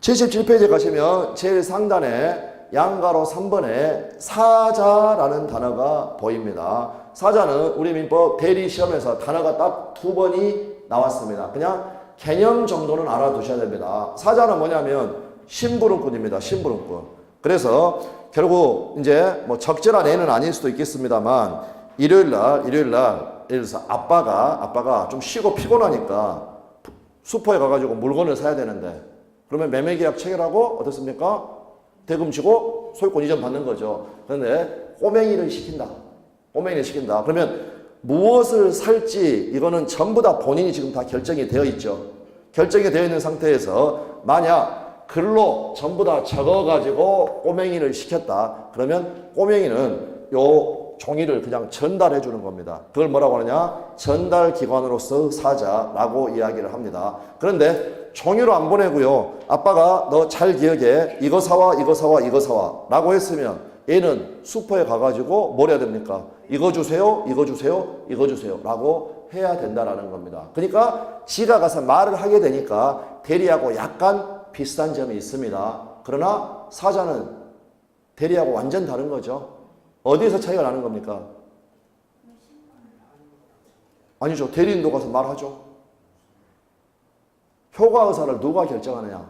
77페이지에 가시면 제일 상단에 양가로 3번에 사자라는 단어가 보입니다. 사자는 우리 민법 대리 시험에서 단어가 딱 2번이 나왔습니다. 그냥 개념 정도는 알아두셔야 됩니다. 사자는 뭐냐면 심부름꾼입니다. 심부름꾼. 그래서 결국 이제 뭐 적절한 애는 아닐 수도 있겠습니다만 일요일날 예를 들어서 아빠가 좀 쉬고 피곤하니까 슈퍼에 가가지고 물건을 사야 되는데 그러면 매매계약 체결하고 어떻습니까? 대금 치고 소유권 이전 받는 거죠. 그런데 꼬맹이를 시킨다. 그러면 무엇을 살지 이거는 전부 다 본인이 지금 다 결정이 되어 있죠. 결정이 되어 있는 상태에서 만약 글로 전부 다 적어가지고 꼬맹이를 시켰다. 그러면 꼬맹이는 요 종이를 그냥 전달해 주는 겁니다. 그걸 뭐라고 하느냐? 전달기관으로서 사자라고 이야기를 합니다. 그런데 종이로 안 보내고요. 아빠가 너 잘 기억해. 이거 사와, 이거 사와, 이거 사와 라고 했으면 얘는 슈퍼에 가가지고 뭘 해야 됩니까? 이거 주세요, 이거 주세요, 이거 주세요 라고 해야 된다라는 겁니다. 그러니까 지가 가서 말을 하게 되니까 대리하고 약간 비슷한 점이 있습니다. 그러나 사자는 대리하고 완전 다른 거죠. 어디에서 차이가 나는 겁니까? 아니죠. 대리인도 가서 말하죠. 효과 의사를 누가 결정하느냐?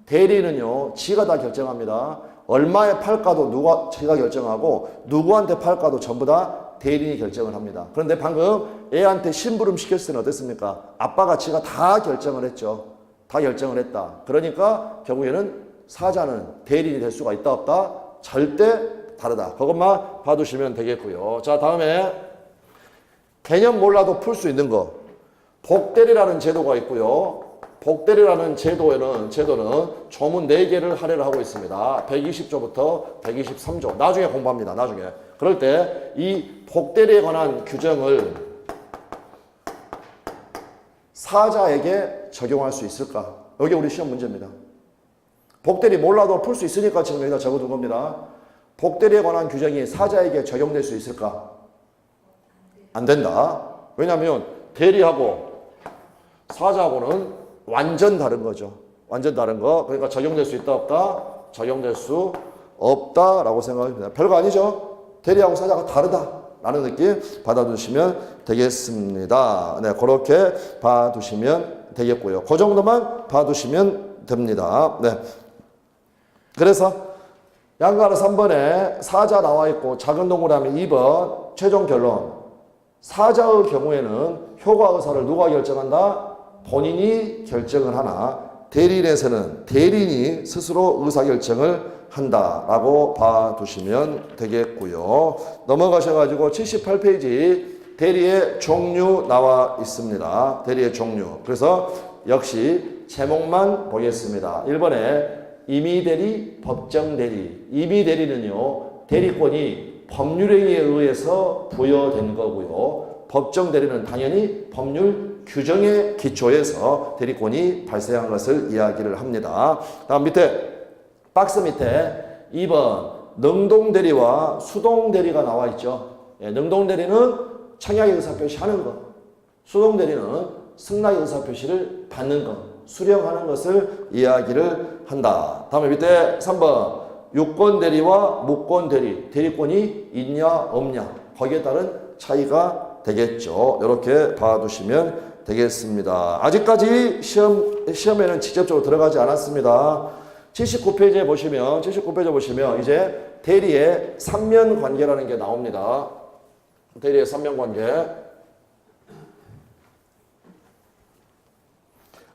대리는요, 지가 다 결정합니다. 얼마에 팔까도 지가 결정하고 누구한테 팔까도 전부 다 대리인이 결정을 합니다. 그런데 방금 애한테 심부름 시켰을 때는 어땠습니까? 아빠가 지가 다 결정을 했죠. 다 결정을 했다. 그러니까 결국에는 사자는 대리인이 될 수가 있다 없다? 절대 다르다. 그것만 봐두시면 되겠고요. 자, 다음에 개념 몰라도 풀 수 있는 거. 복대리라는 제도가 있고요. 복대리라는 제도는 조문 4개를 할애를 하고 있습니다. 120조부터 123조. 나중에 공부합니다. 나중에. 그럴 때 이 복대리에 관한 규정을 사자에게 적용할 수 있을까? 여기 우리 시험 문제입니다. 복대리 몰라도 풀 수 있으니까 지금 여기다 적어둔 겁니다. 복대리에 관한 규정이 사자에게 적용될 수 있을까? 안 된다. 왜냐하면 대리하고 사자하고는 완전 다른 거죠. 완전 다른 거. 그러니까 적용될 수 있다 없다? 적용될 수 없다라고 생각합니다. 별거 아니죠. 대리하고 사자가 다르다라는 느낌 받아두시면 되겠습니다. 네, 그렇게 봐두시면 되겠고요. 그 정도만 봐두시면 됩니다. 네. 그래서 양가로 3번에 사자 나와 있고 작은 동그라미 2번 최종 결론. 사자의 경우에는 효과 의사를 누가 결정한다? 본인이 결정을 하나 대리인에서는 대리인이 스스로 의사결정을 한다라고 봐두시면 되겠고요. 넘어가셔가지고 78페이지 대리의 종류 나와 있습니다. 대리의 종류. 그래서 역시 제목만 보겠습니다. 1번에 임의대리, 법정대리. 임의대리는요, 대리권이 법률행위에 의해서 부여된 거고요. 법정대리는 당연히 법률 규정에 기초해서 대리권이 발생한 것을 이야기를 합니다. 다음 밑에 박스 밑에 2번 능동대리와 수동대리가 나와 있죠. 예, 능동대리는 청약의 의사표시 하는 것, 수동대리는 승낙의 의사표시를 받는 것, 수령하는 것을 이야기를 한다. 다음에 밑에 3번 유권대리와 무권대리, 대리권이 있냐 없냐 거기에 따른 차이가 되겠죠. 이렇게 봐두시면 되겠습니다. 아직까지 시험에는 직접적으로 들어가지 않았습니다. 79페이지에 보시면 이제 대리의 삼면관계라는 게 나옵니다. 대리의 삼면관계.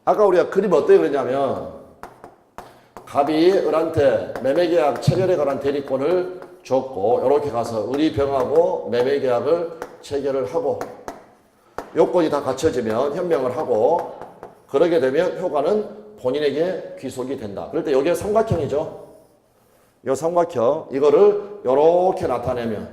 아까 우리가 그림 어떻게 그랬냐면 갑이 을한테 매매계약 체결에 관한 대리권을 줬고 이렇게 가서 을이 병하고 매매계약을 체결을 하고 요건이 다 갖춰지면 현명을 하고 그러게 되면 효과는 본인에게 귀속이 된다. 그럴 때 여기에 삼각형이죠. 이 삼각형 이거를 이렇게 나타내면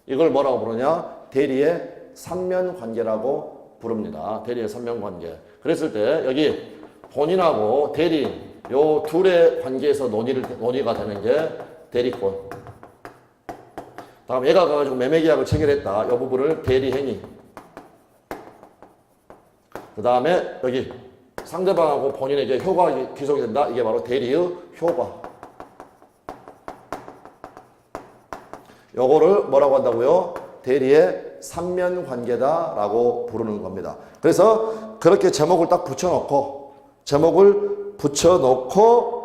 이걸 뭐라고 부르냐? 대리의 삼면관계라고 부릅니다. 대리의 삼면관계. 그랬을 때 여기 본인하고 대리인 요 둘의 관계에서 논의가 되는 게 대리권. 다음 얘가 가가지고 매매계약을 체결했다. 이 부분을 대리행위. 그 다음에 여기 상대방하고 본인에게 효과가 귀속이 된다. 이게 바로 대리의 효과. 요거를 뭐라고 한다고요? 대리의 삼면관계다라고 부르는 겁니다. 그래서 그렇게 제목을 딱 붙여놓고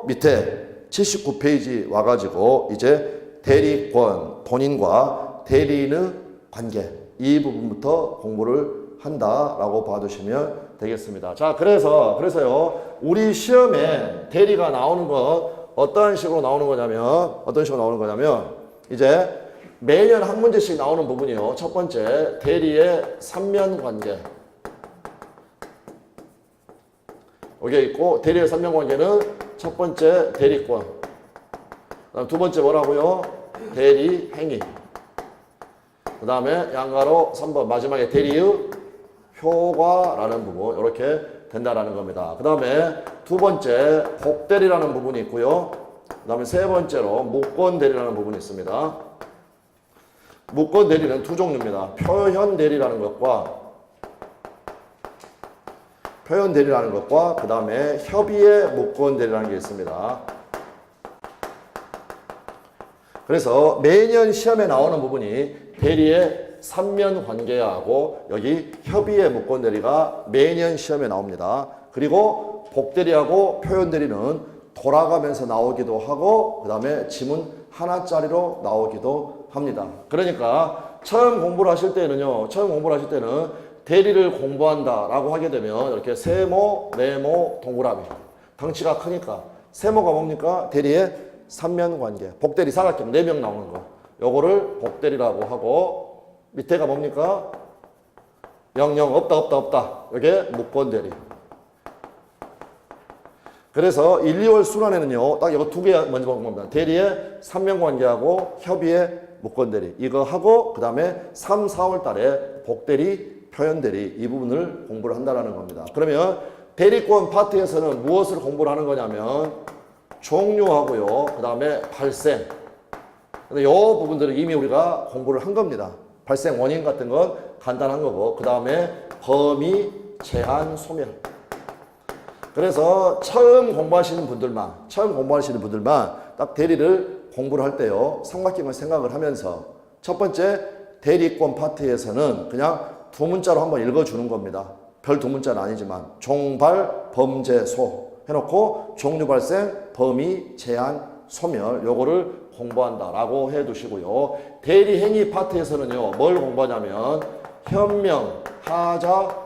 밑에 79페이지 와가지고 이제 대리권, 본인과 대리인의 관계 이 부분부터 공부를 한다라고 봐두시면 되겠습니다. 자, 그래서요 우리 시험에 대리가 나오는 건 어떤 식으로 나오는 거냐면 이제 매년 한 문제씩 나오는 부분이요. 첫 번째 대리의 삼면관계. 여기 있고 대리의 삼면관계는 첫 번째 대리권. 그다음 두 번째 뭐라고요? 대리행위. 그 다음에 양가로 3번 마지막에 대리의 효과라는 부분 이렇게 된다라는 겁니다. 그 다음에 두 번째 복대리라는 부분이 있고요. 그 다음에 세 번째로 무권대리라는 부분이 있습니다. 무권대리는 두 종류입니다. 표현대리라는 것과 그 다음에 협의의 무권대리라는 게 있습니다. 그래서 매년 시험에 나오는 부분이 대리의 삼면관계하고 여기 협의의 무권대리가 매년 시험에 나옵니다. 그리고 복대리하고 표현대리는 돌아가면서 나오기도 하고 그 다음에 지문 하나짜리로 나오기도 합니다. 그러니까 처음 공부를 하실 때는 대리를 공부한다라고 하게 되면 이렇게 세모, 네모, 동그라미 덩치가 크니까 세모가 뭡니까? 대리의 삼면관계. 복대리 사각형 4명 나오는 거. 요거를 복대리라고 하고 밑에가 뭡니까? 0, 0 없다. 이게 무권대리. 그래서 1, 2월 순환에는요. 딱 이거 두 개 먼저 보는 겁니다. 대리의 삼면관계하고 협의의 무권대리. 이거 하고 그 다음에 3, 4월 달에 복대리, 표현대리 이 부분을 공부를 한다는 겁니다. 그러면 대리권 파트에서는 무엇을 공부를 하는 거냐면 종류하고요. 그 다음에 발생. 근데 이 부분들은 이미 우리가 공부를 한 겁니다. 발생 원인 같은 건 간단한 거고 그 다음에 범위, 제한, 소멸. 그래서 처음 공부하시는 분들만 딱 대리를 공부를 할 때요. 삼각형을 생각을 하면서 첫 번째 대리권 파트에서는 그냥 두 문자로 한번 읽어주는 겁니다. 별 두 문자는 아니지만 종발, 범죄, 소 해놓고 종류 발생, 범위, 제한, 소멸 요거를 공부한다라고 해두시고요. 대리행위 파트에서는요. 뭘 공부하냐면 현명, 하자,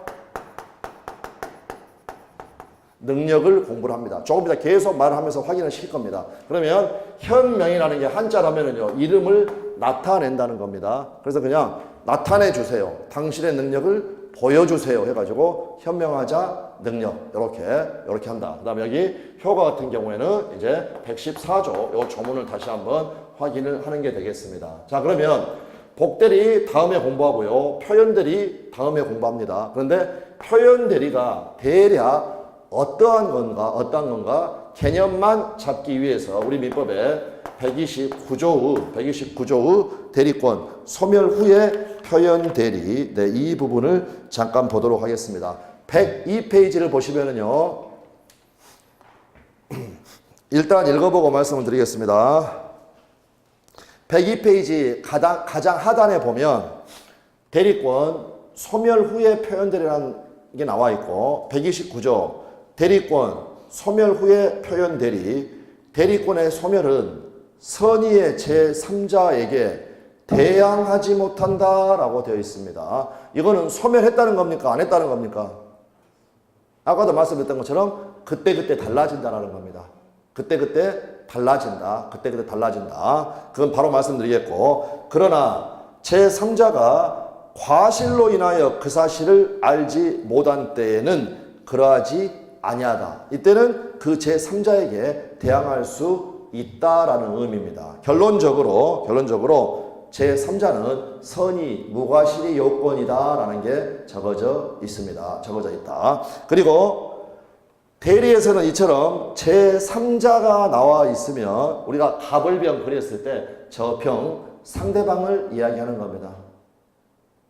능력을 공부를 합니다. 조금 이따 계속 말을 하면서 확인을 시킬 겁니다. 그러면 현명이라는 게 한자로 하면은요. 이름을 나타낸다는 겁니다. 그래서 그냥 나타내 주세요. 당신의 능력을 보여주세요 해가지고 현명하자 능력 이렇게 한다. 그 다음에 여기 효과 같은 경우에는 이제 114조 요 조문을 다시 한번 확인을 하는 게 되겠습니다. 자 그러면 복대리 다음에 공부하고요. 표현대리 다음에 공부합니다. 그런데 표현대리가 대략 어떠한 건가 개념만 잡기 위해서 우리 민법에 129조의 대리권 소멸 후에 표현 대리 이 부분을 잠깐 보도록 하겠습니다. 102페이지를 보시면은요. 일단 읽어보고 말씀을 드리겠습니다. 102페이지 가장 하단에 보면 대리권 소멸 후에 표현 대리라는 게 나와 있고 129조 대리권 소멸 후에 표현 대리 대리권의 소멸은 선의의 제3자에게 대항하지 못한다라고 되어 있습니다. 이거는 소멸했다는 겁니까? 안 했다는 겁니까? 아까도 말씀드렸던 것처럼 그때그때 달라진다라는 겁니다. 그때그때 달라진다. 그건 바로 말씀드리겠고 그러나 제3자가 과실로 인하여 그 사실을 알지 못한 때에는 그러하지 아니하다. 이때는 그 제3자에게 대항할 수 있다라는 의미입니다. 결론적으로 제3자는 선의, 무과실이 요건이다라는 게 적어져 있습니다. 적어져 있다. 그리고 대리에서는 이처럼 제3자가 나와 있으면 우리가 갑을병 그렸을 때 저 병 상대방을 이야기하는 겁니다.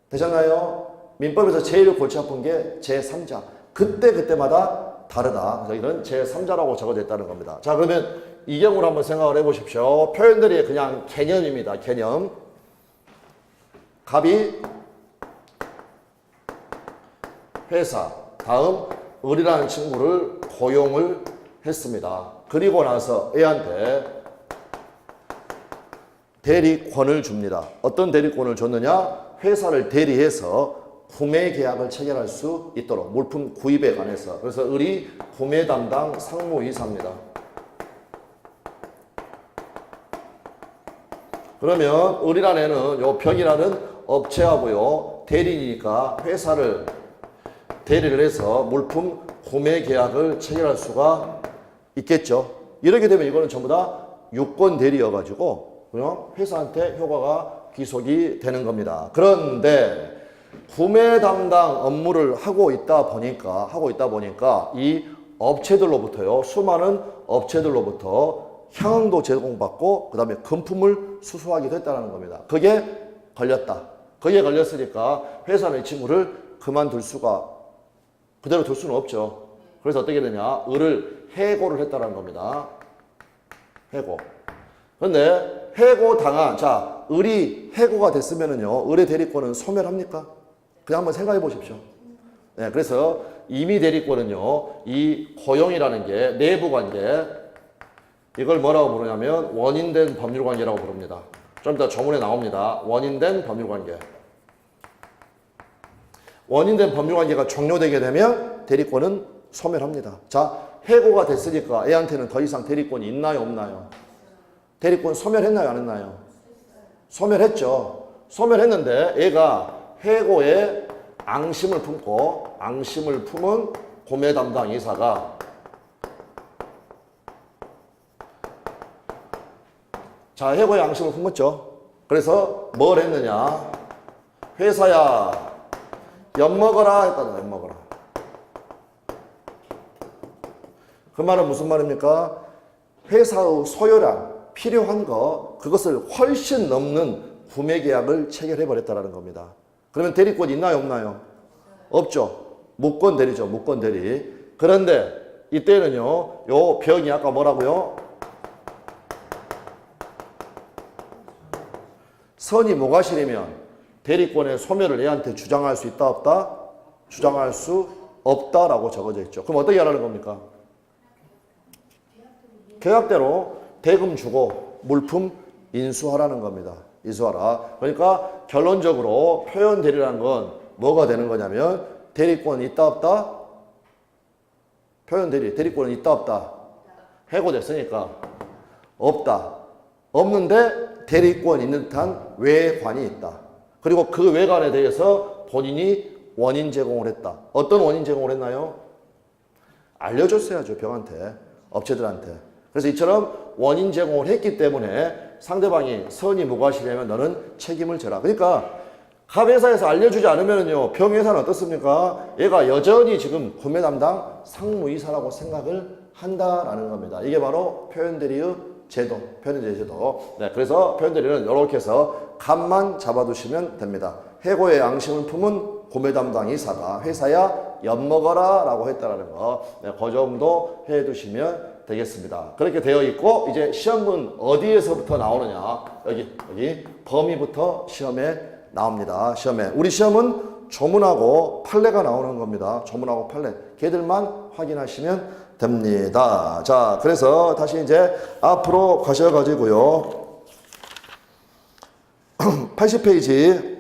되셨나요? 민법에서 제일 골치 아픈 게 제3자. 그때마다 다르다. 그래서 이런 제3자라고 적어져 있다는 겁니다. 자, 그러면 이 경우를 한번 생각을 해보십시오. 표현들이 그냥 개념입니다. 개념. 갑이 회사, 다음 을이라는 친구를 고용을 했습니다. 그리고 나서 A한테 대리권을 줍니다. 어떤 대리권을 줬느냐? 회사를 대리해서 구매 계약을 체결할 수 있도록 물품 구입에 관해서. 그래서 을이 구매 담당 상무이사입니다. 그러면 을이라는 애는 요 병이라는 업체하고요 대리니까 회사를 대리를 해서 물품 구매 계약을 체결할 수가 있겠죠. 이렇게 되면 이거는 전부 다 유권 대리여가지고 그냥 회사한테 효과가 귀속이 되는 겁니다. 그런데 구매 담당 업무를 하고 있다 보니까 이 업체들로부터요, 수많은 업체들로부터 향응도 제공받고 그 다음에 금품을 수수하게 됐다는 겁니다. 그게 걸렸다. 거기에 걸렸으니까 회사는 이 친구를 그만둘 수가, 그대로 둘 수는 없죠. 그래서 어떻게 되냐, 을을 해고를 했다는 겁니다. 해고. 그런데 해고당한, 자, 을이 해고가 됐으면은요, 을의 대리권은 소멸합니까? 그냥 한번 생각해 보십시오. 네, 그래서 임의 대리권은요, 이 고용이라는 게 내부 관계, 이걸 뭐라고 부르냐면 원인된 법률 관계라고 부릅니다. 좀 이따 조문에 나옵니다. 원인된 법률 관계. 원인된 법률 관계가 종료되게 되면 대리권은 소멸합니다. 자, 해고가 됐으니까 애한테는 더 이상 대리권이 있나요, 없나요? 대리권 소멸했나요, 안 했나요? 소멸했죠. 소멸했는데 애가 해고에 앙심을 품은 구매 담당 이사가 자, 해고에 앙심을 품었죠. 그래서 뭘 했느냐? 회사야, 엿먹어라 했다는 엿먹어라. 그 말은 무슨 말입니까? 회사의 소요량, 필요한 거, 그것을 훨씬 넘는 구매 계약을 체결해 버렸다는 겁니다. 그러면 대리권 있나요, 없나요? 없죠. 무권 대리죠, 무권 대리. 그런데 이때는요, 요 병이 아까 뭐라고요? 선이 무과실이면 대리권의 소멸을 얘한테 주장할 수 있다, 없다? 주장할 수 없다라고 적어져 있죠. 그럼 어떻게 하라는 겁니까? 계약대로 대금 주고 물품 인수하라는 겁니다. 인수하라. 그러니까 결론적으로 표현 대리라는 건 뭐가 되는 거냐면 대리권 있다, 없다? 표현 대리, 대리권은 있다, 없다? 해고됐으니까 없다. 없는데 대리권 있는 듯한 외관이 있다. 그리고 그 외관에 대해서 본인이 원인 제공을 했다. 어떤 원인 제공을 했나요? 알려줬어야죠. 병한테, 업체들한테. 그래서 이처럼 원인 제공을 했기 때문에 상대방이 선이 무과실이면 너는 책임을 져라. 그러니까 갑회사에서 알려주지 않으면요, 병회사는 어떻습니까? 얘가 여전히 지금 구매 담당 상무이사라고 생각을 한다라는 겁니다. 이게 바로 표현대리의 제도, 표현대리 제도. 네, 그래서 표현대리는 이렇게 해서 감만 잡아두시면 됩니다. 해고의 앙심을 품은 구매 담당 이사가 회사야 엿먹어라 라고 했다라는 거, 네, 그 점도 해두시면 되겠습니다. 그렇게 되어 있고, 이제 시험은 어디에서부터 나오느냐? 여기 범위부터 시험에 나옵니다. 시험에. 우리 시험은 조문하고 판례가 나오는 겁니다. 조문하고 판례. 걔들만 확인하시면 됩니다. 자, 그래서 다시 이제 앞으로 가셔가지고요. 80페이지.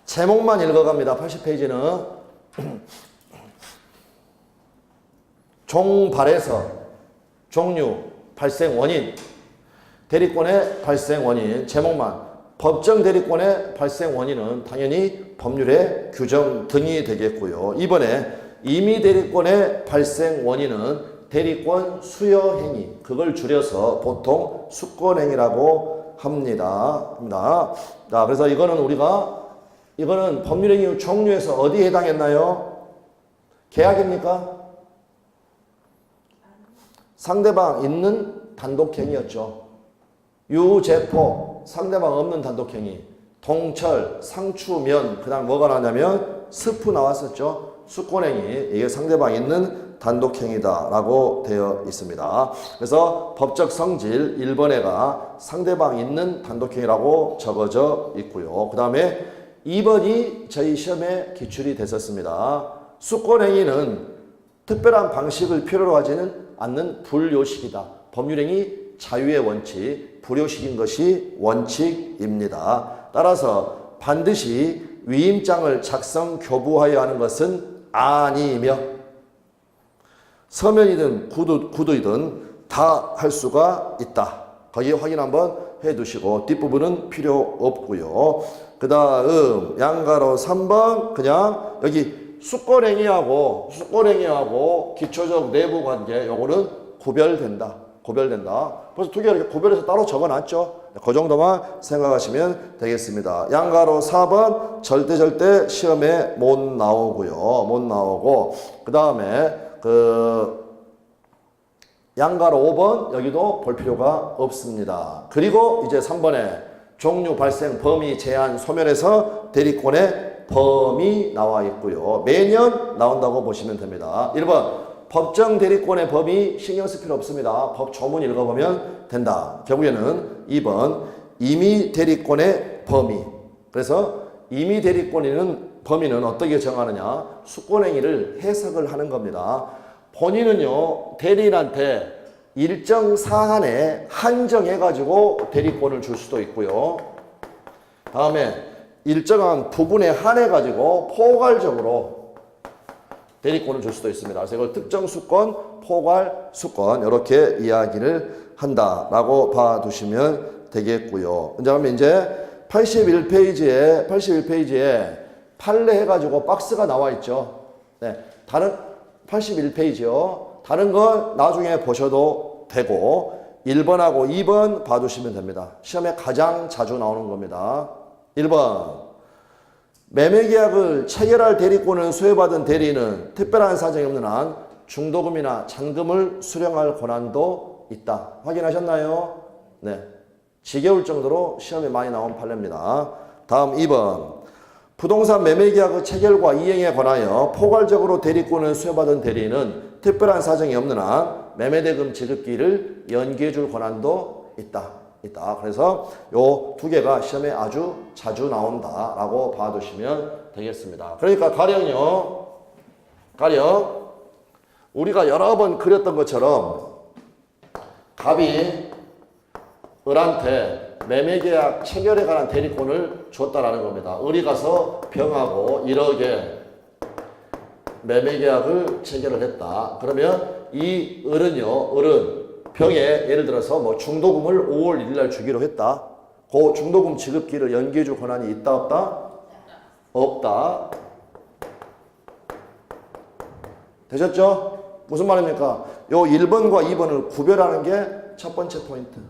제목만 읽어갑니다. 80페이지는. 종발에서 종류, 발생 원인, 대리권의 발생 원인, 제목만. 법정 대리권의 발생 원인은 당연히 법률의 규정 등이 되겠고요. 이번에 임의 대리권의 발생 원인은 대리권 수여 행위, 그걸 줄여서 보통 수권 행위라고 합니다. 자, 그래서 이거는 법률 행위 종류에서 어디에 해당했나요? 계약입니까? 상대방 있는 단독행위였죠. 유제포, 상대방 없는 단독행위. 동철, 상추면, 그 다음 뭐가 나왔냐면 스프 나왔었죠. 수권행위, 이게 상대방 있는 단독행위다라고 되어 있습니다. 그래서 법적 성질 1번에가 상대방 있는 단독행위라고 적어져 있고요. 그 다음에 2번이 저희 시험에 기출이 됐었습니다. 수권행위는 특별한 방식을 필요로 하지는 않는 불요식이다. 법률행위 자유의 원칙, 불요식인 것이 원칙입니다. 따라서 반드시 위임장을 작성 교부하여야 하는 것은 아니며 서면이든 구두이든 다 할 수가 있다. 거기 확인 한번 해두시고 뒷부분은 필요 없고요. 그 다음 양가로 3번 그냥 여기 수권행위하고 기초적 내부관계 요거는 구별된다. 벌써 두 개 이렇게 구별해서 따로 적어놨죠. 그 정도만 생각하시면 되겠습니다. 양가로 4번 절대 시험에 못 나오고요. 못 나오고 그 다음에 양가로 5번 여기도 볼 필요가 없습니다. 그리고 이제 3번에 종류 발생 범위 제한 소멸에서 대리권의 범위 나와 있고요. 매년 나온다고 보시면 됩니다. 1번 법정 대리권의 범위 신경 쓸 필요 없습니다. 법 조문 읽어보면 된다. 결국에는 2번 임의 대리권의 범위. 그래서 임의 대리권이는 범위는 어떻게 정하느냐? 수권행위를 해석을 하는 겁니다. 본인은요 대리인한테 일정 사안에 한정해가지고 대리권을 줄 수도 있고요. 다음에 일정한 부분에 한해가지고 포괄적으로 대리권을 줄 수도 있습니다. 그래서 이걸 특정 수권, 포괄 수권 이렇게 이야기를 한다라고 봐두시면 되겠고요. 이제 81페이지에 판례 해가지고 박스가 나와 있죠. 네, 다른 81페이지요. 다른 건 나중에 보셔도 되고 1번하고 2번 봐두시면 됩니다. 시험에 가장 자주 나오는 겁니다. 1번 매매계약을 체결할 대리권을 수여받은 대리인은 특별한 사정이 없는 한 중도금이나 잔금을 수령할 권한도 있다. 확인하셨나요? 네. 지겨울 정도로 시험에 많이 나온 판례입니다. 다음 2번 부동산 매매계약의 체결과 이행에 관하여 포괄적으로 대리권을 수여받은 대리인은 특별한 사정이 없는 한 매매대금 지급기를 연기해 줄 권한도 있다. 그래서 요 두 개가 시험에 아주 자주 나온다라고 봐두시면 되겠습니다. 그러니까 가령 우리가 여러 번 그렸던 것처럼 갑이 을한테 매매계약 체결에 관한 대리권을 줬다라는 겁니다. 을이 가서 병하고 1억에 매매계약을 체결을 했다. 그러면 이 을은 병에 예를 들어서 뭐 중도금을 5월 1일 날 주기로 했다. 그 중도금 지급기를 연기해 줄 권한이 있다 없다? 없다. 되셨죠? 무슨 말입니까? 요 1번과 2번을 구별하는 게 첫 번째 포인트.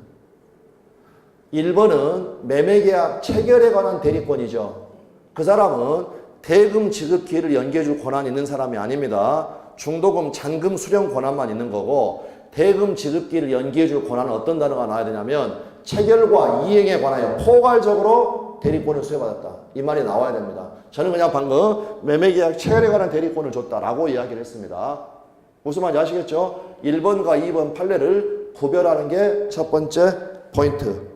1번은 매매계약 체결에 관한 대리권이죠. 그 사람은 대금 지급기를 연기해 줄 권한이 있는 사람이 아닙니다. 중도금, 잔금 수령 권한만 있는 거고 대금 지급기를 연기해 줄 권한은 어떤 단어가 나와야 되냐면 체결과 이행에 관하여 포괄적으로 대리권을 수여받았다. 이 말이 나와야 됩니다. 저는 그냥 방금 매매계약 체결에 관한 대리권을 줬다라고 이야기를 했습니다. 무슨 말인지 아시겠죠? 1번과 2번 판례를 구별하는 게 첫 번째 포인트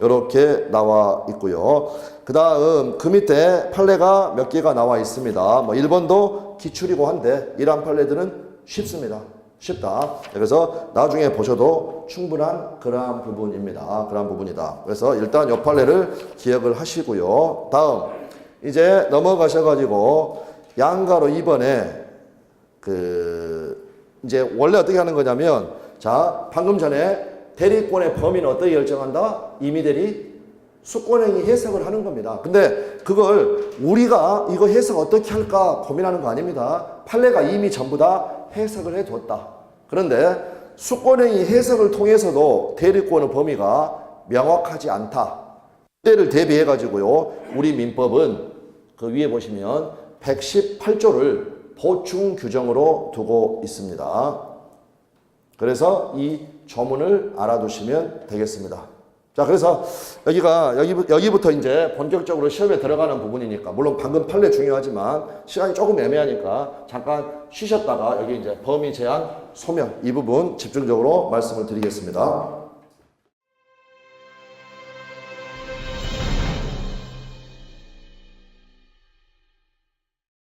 이렇게 나와 있고요. 그 다음 그 밑에 판례가 몇 개가 나와 있습니다. 뭐 1번도 기출이고 한데 이러한 판례들은 쉽다. 그래서 나중에 보셔도 충분한 그러한 부분이다. 그래서 일단 이 판례를 기억을 하시고요. 다음 이제 넘어가셔가지고 양가로 2번에 이제 원래 어떻게 하는 거냐면 자 방금 전에 대리권의 범위는 어떻게 결정한다? 임의대리 수권행위 해석을 하는 겁니다. 근데 그걸 우리가 이거 해석 어떻게 할까 고민하는 거 아닙니다. 판례가 이미 전부 다 해석을 해뒀다. 그런데 수권행위 해석을 통해서도 대리권의 범위가 명확하지 않다. 때를 대비해 가지고요. 우리 민법은 그 위에 보시면 118조를 보충 규정으로 두고 있습니다. 그래서 이 조문을 알아두시면 되겠습니다. 자, 그래서 여기부터 이제 본격적으로 시험에 들어가는 부분이니까, 물론 방금 판례 중요하지만 시간이 조금 애매하니까 잠깐 쉬셨다가 여기 이제 범위 제한 소멸 이 부분 집중적으로 말씀을 드리겠습니다.